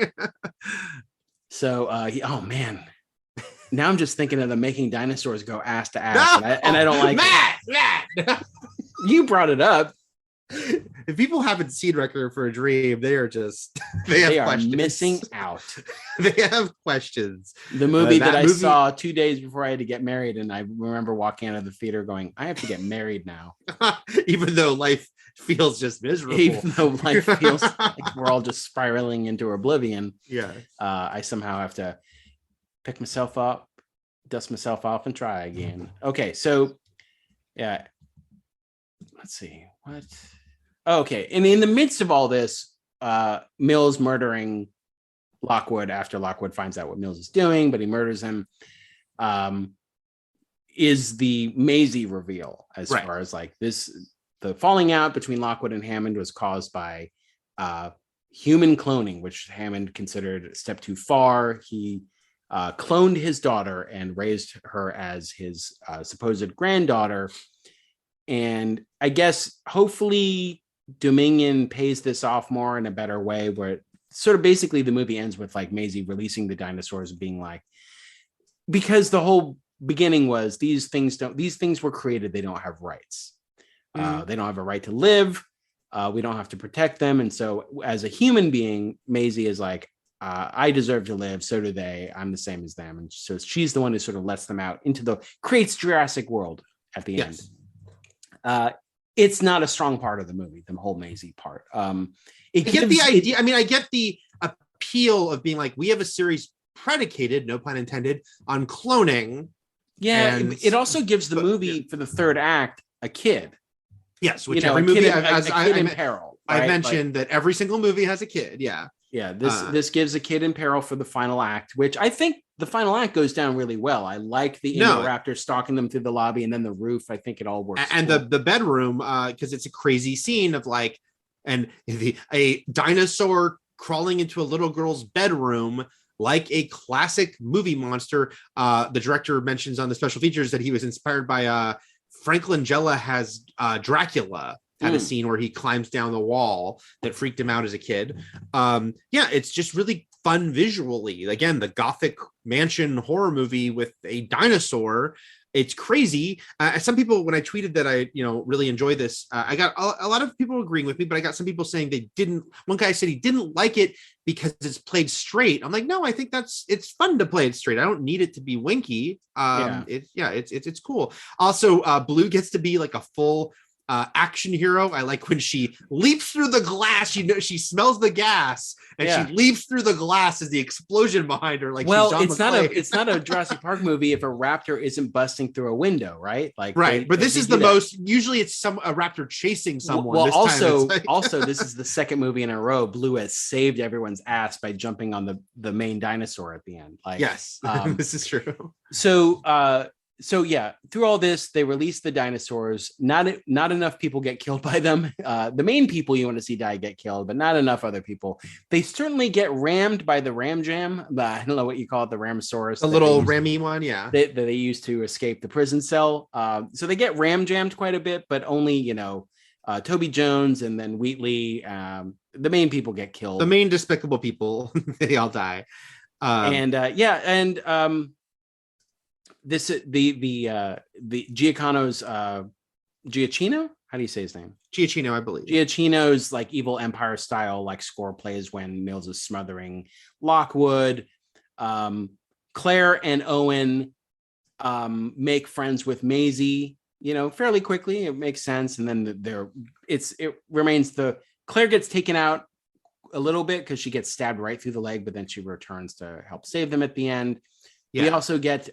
So, oh man, now I'm just thinking of them making dinosaurs go ass to ass, and I don't like Matt. You brought it up. If people haven't seen Requiem for a Dream, they are missing out. They have questions. The movie I saw 2 days before I had to get married, and I remember walking out of the theater going, I have to get married now. Even though life feels just miserable. Even though life feels like we're all just spiraling into oblivion. Yeah. I somehow have to pick myself up, dust myself off, and try again. Okay, so yeah. Let's see. What? Okay. And in the midst of all this, Mills murdering Lockwood after Lockwood finds out what Mills is doing, but he murders him. is the Maisie reveal as Right. far as like the falling out between Lockwood and Hammond was caused by human cloning, which Hammond considered a step too far. He cloned his daughter and raised her as his supposed granddaughter. And I guess hopefully Dominion pays this off more in a better way, where sort of basically the movie ends with like Maisie releasing the dinosaurs and being like, because the whole beginning was these things were created, they don't have rights. They don't have a right to live. We don't have to protect them. And so as a human being, Maisie is like, I deserve to live. So do they. I'm the same as them. And so she's the one who sort of lets them out creates Jurassic World at the end. It's not a strong part of the movie, the whole Maisie part. I get the idea. I get the appeal of being like, we have a series predicated, no pun intended, on cloning. Yeah, it also gives the movie for the third act a kid. Yes, which every movie has a kid in peril. Right? I mentioned that every single movie has a kid. Yeah. Yeah, this gives a kid in peril for the final act, which I think the final act goes down really well. I like the Indoraptor stalking them through the lobby and then the roof. I think it all works. And cool. the bedroom, because it's a crazy scene of like, and a dinosaur crawling into a little girl's bedroom like a classic movie monster. The director mentions on the special features that he was inspired by Frank Langella has Dracula. Had a scene where he climbs down the wall that freaked him out as a kid. It's just really fun visually. Again, the Gothic mansion horror movie with a dinosaur. It's crazy. Some people, when I tweeted that I, really enjoy this, I got a lot of people agreeing with me, but I got some people saying they didn't. One guy said he didn't like it because it's played straight. I'm like, no, I think it's fun to play it straight. I don't need it to be winky. It's cool. Also, Blue gets to be like a full action hero. I like when she leaps through the glass. She smells the gas and she leaps through the glass as the explosion behind her. Like, well, it's not a Jurassic Park movie if a raptor isn't busting through a window, right? Like, right. But this is the most. Usually, it's a raptor chasing someone. Well, also, this is the second movie in a row Blue has saved everyone's ass by jumping on the main dinosaur at the end. Like, yes, this is true. So yeah, through all this, they release the dinosaurs. Not enough people get killed by them. The main people you want to see die get killed, but not enough other people. They certainly get rammed by the ram jam. I don't know what you call it, the Ramsaurus. The little rammy one, yeah. That they used to escape the prison cell. So they get ram jammed quite a bit, but only, Toby Jones and then Wheatley. The main people get killed. The main despicable people, they all die. This the Giacchino's Giacchino? How do you say his name? Giacchino, I believe. Giacchino's like evil empire style like score plays when Mills is smothering Lockwood. Claire and Owen make friends with Maisie, fairly quickly. It makes sense. And then it remains Claire gets taken out a little bit because she gets stabbed right through the leg, but then she returns to help save them at the end. Yeah. We also get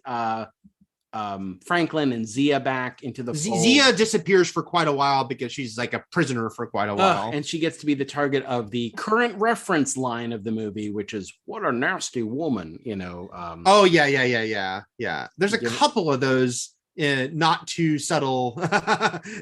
Franklin and Zia back into the fold. Zia disappears for quite a while because she's like a prisoner for quite a while. And she gets to be the target of the current reference line of the movie, which is, what a nasty woman, Oh, yeah. There's a couple of those not too subtle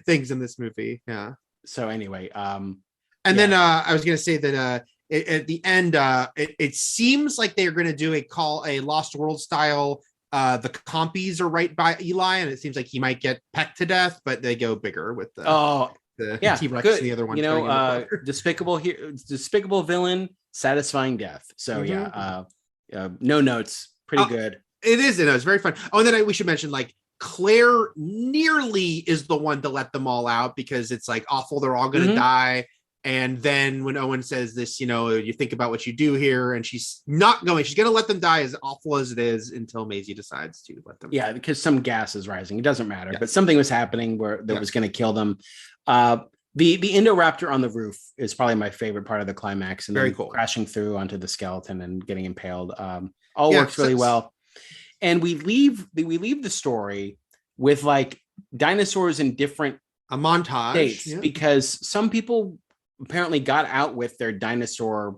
things in this movie. Yeah. So anyway. Then I was going to say that at the end, it seems like they're going to do a Lost World style. The compies are right by Eli, and it seems like he might get pecked to death, but they go bigger with the T-Rex and the other one. Despicable villain, satisfying death. So no notes, pretty good. It is. It's very fun. Oh, and then we should mention like Claire nearly is the one to let them all out because it's like awful. They're all going to die. And then when Owen says this, you think about what you do here, and she's not going. She's going to let them die, as awful as it is, until Maisie decides to let them. Yeah, because some gas is rising. It doesn't matter, but something was happening where that was going to kill them. The Indoraptor on the roof is probably my favorite part of the climax, and very cool, crashing through onto the skeleton and getting impaled. All works really well. And we leave the story with like dinosaurs in different montage states because some people apparently got out with their dinosaurs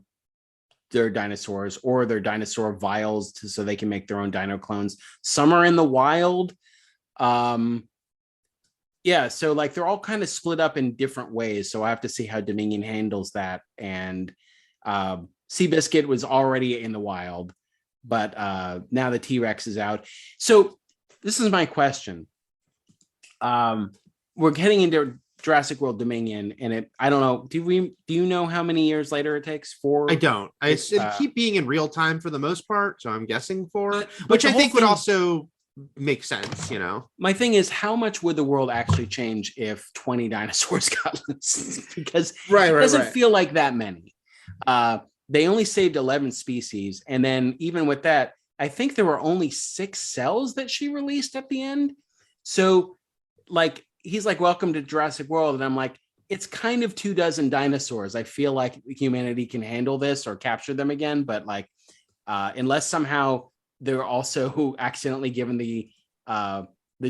or their dinosaur vials so they can make their own dino clones. Some are in the wild. Yeah, so like they're all kind of split up in different ways. So I have to see how Dominion handles that. And Seabiscuit was already in the wild, but now the T-Rex is out. So this is my question. We're getting into Jurassic World Dominion, and I don't know. Do you know how many years later it takes? 4? I don't. It keep being in real time for the most part, so I'm guessing 4, but which I think would also make sense. My thing is, how much would the world actually change if 20 dinosaurs got loose? Because it doesn't feel like that many. They only saved 11 species, and then even with that, I think there were only 6 cells that she released at the end. So, like, he's like, "Welcome to Jurassic World," and I'm like, it's kind of 24 dinosaurs. I feel like humanity can handle this or capture them again, but like, unless somehow they're also accidentally given the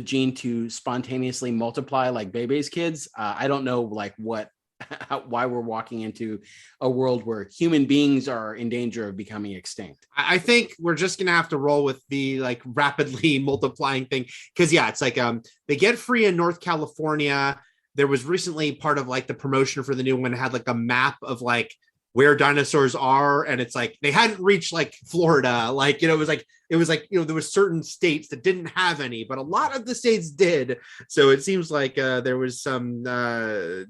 gene to spontaneously multiply like Bebe's kids. I don't know like why we're walking into a world where human beings are in danger of becoming extinct. I think we're just gonna have to roll with the like rapidly multiplying thing, because it's like they get free in North California. There was recently part of like the promotion for the new one had like a map of like where dinosaurs are, and it's like they hadn't reached like Florida. Like, it was like there was certain states that didn't have any, but a lot of the states did. So it seems like there was some life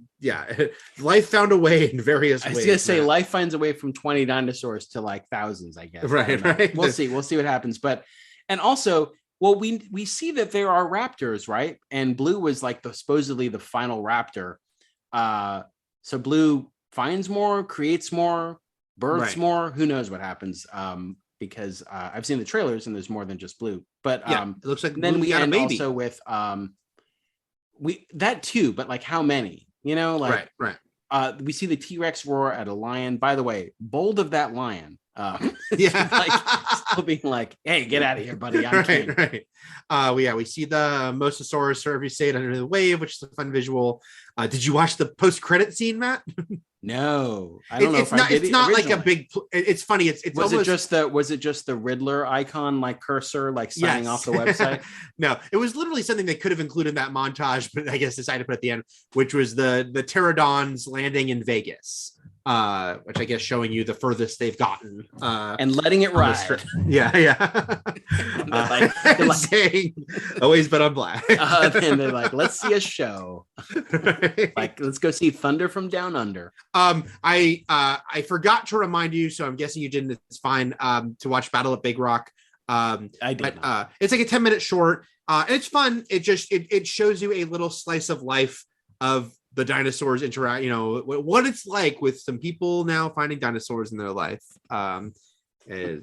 found a way in various ways. I was gonna say life finds a way from 20 dinosaurs to like thousands, I guess. Right. We'll see what happens. But and also, well, we see that there are raptors, right? And Blue was like supposedly the final raptor. So Blue finds more, creates more, births more. Who knows what happens? Because I've seen the trailers and there's more than just Blue. But it looks like then we end also with that too. But like how many? Right. We see the T-Rex roar at a lion. By the way, bold of that lion. Like still being like, hey, get out of here, buddy. I'm king. Right. We see the Mosasaurus cervisate under the wave, which is a fun visual. Did you watch the post-credit scene, Matt? No, I don't know. It's not like a big. It's funny. It's was it just the Riddler icon, like cursor, like signing off the website? No, it was literally something they could have included in that montage, but I guess decided to put at the end, which was the pterodons landing in Vegas. Which I guess showing you the furthest they've gotten and letting it ride. Yeah. They're like saying, always bet on black. And they're like, let's see a show. Right. Like, let's go see Thunder from Down Under. I forgot to remind you, so I'm guessing you didn't. It's fine. To watch Battle at Big Rock. I did. But it's like a 10-minute short. And it's fun. It shows you a little slice of life of the dinosaurs interact, what it's like with some people now finding dinosaurs in their life. And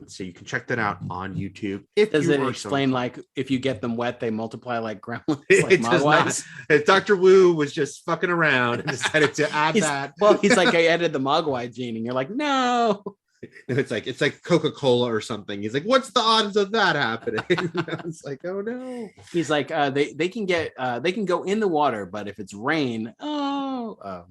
so you can check that out on YouTube. Does it explain like if you get them wet, they multiply like gremlins? Like it does not. Dr. Wu was just fucking around and decided to add that. Well, he's like, I added the Mogwai gene, and you're like, no. And it's like Coca-Cola or something. He's like, what's the odds of that happening? It's like, oh no. He's like, they can go in the water, but if it's rain, oh.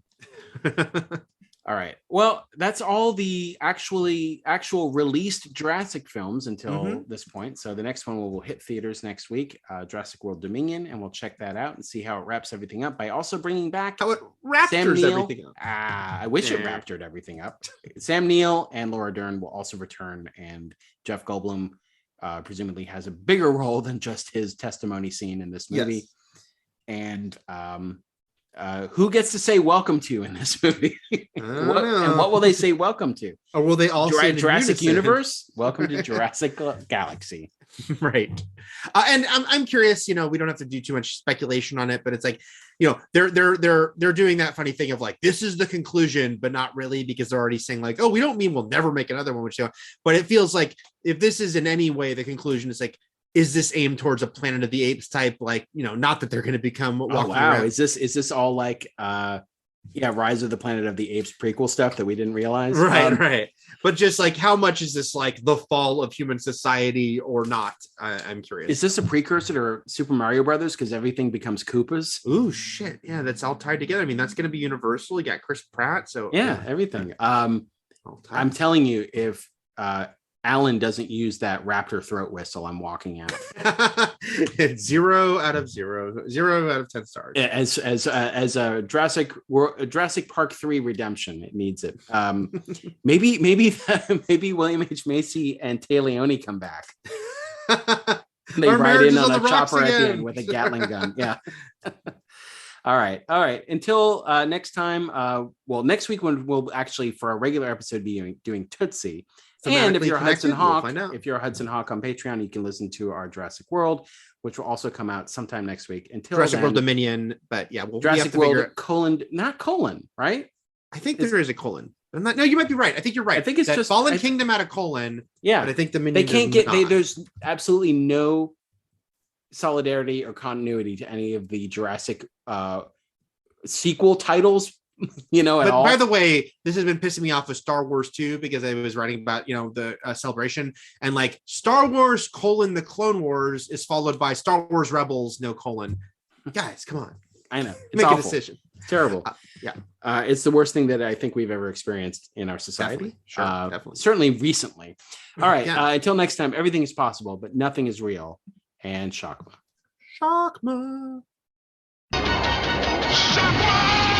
All right. Well, that's all the actual released Jurassic films until this point. So the next one will hit theaters next week, Jurassic World Dominion, and we'll check that out and see how it wraps everything up by also bringing back how it raptors everything up. I wish it raptured everything up. Sam Neill and Laura Dern will also return, and Jeff Goldblum presumably has a bigger role than just his testimony scene in this movie. Yes. And who gets to say welcome to in this movie? And what will they say welcome to? Or will they all say Jurassic Universe? Welcome to Jurassic Galaxy. Right. And I'm curious, we don't have to do too much speculation on it, but it's like, they're doing that funny thing of like, this is the conclusion, but not really, because they're already saying like, oh, we don't mean we'll never make another one, but it feels like if this is in any way the conclusion, it's like, is this aimed towards a Planet of the Apes type? Like, not that they're going to become walking around. Is this all like, Rise of the Planet of the Apes prequel stuff that we didn't realize? Right. But just like, how much is this like the fall of human society or not? I'm curious. Is this a precursor to Super Mario Brothers? Because everything becomes Koopas. Ooh, shit. Yeah, that's all tied together. I mean, that's going to be Universal. You got Chris Pratt. So everything. I'm telling you, if Alan doesn't use that raptor throat whistle I'm walking out. It's 0 out of 0, 0 out of 10 stars. As a Jurassic Park 3 redemption, it needs it. Maybe William H. Macy and Tay Leone come back. They ride in on a chopper at the end with a Gatling gun. Yeah. All right. Until next time. Next week when we'll actually, for a regular episode, be doing Tootsie. And if you're a Hudson Hawk, on Patreon, you can listen to our Jurassic World, which will also come out sometime next week. Until Jurassic then, World Dominion, but yeah, Jurassic World not colon, right? I think there is a colon. No, you might be right. I think you're right. I think it's just Fallen Kingdom at a colon. Yeah, but I think Dominion. They can't get. There's absolutely no solidarity or continuity to any of the Jurassic sequel titles. At all. By the way, this has been pissing me off with Star Wars too, because I was writing about the celebration, and like Star Wars : The Clone Wars is followed by Star Wars Rebels : Guys, come on. I know. It's Make awful. a decision. It's terrible. Yeah. It's the worst thing that I think we've ever experienced in our society. Definitely. Sure, definitely. Certainly recently. All right. Until next time, everything is possible, but nothing is real. And Shockma. Shockma. Shockma!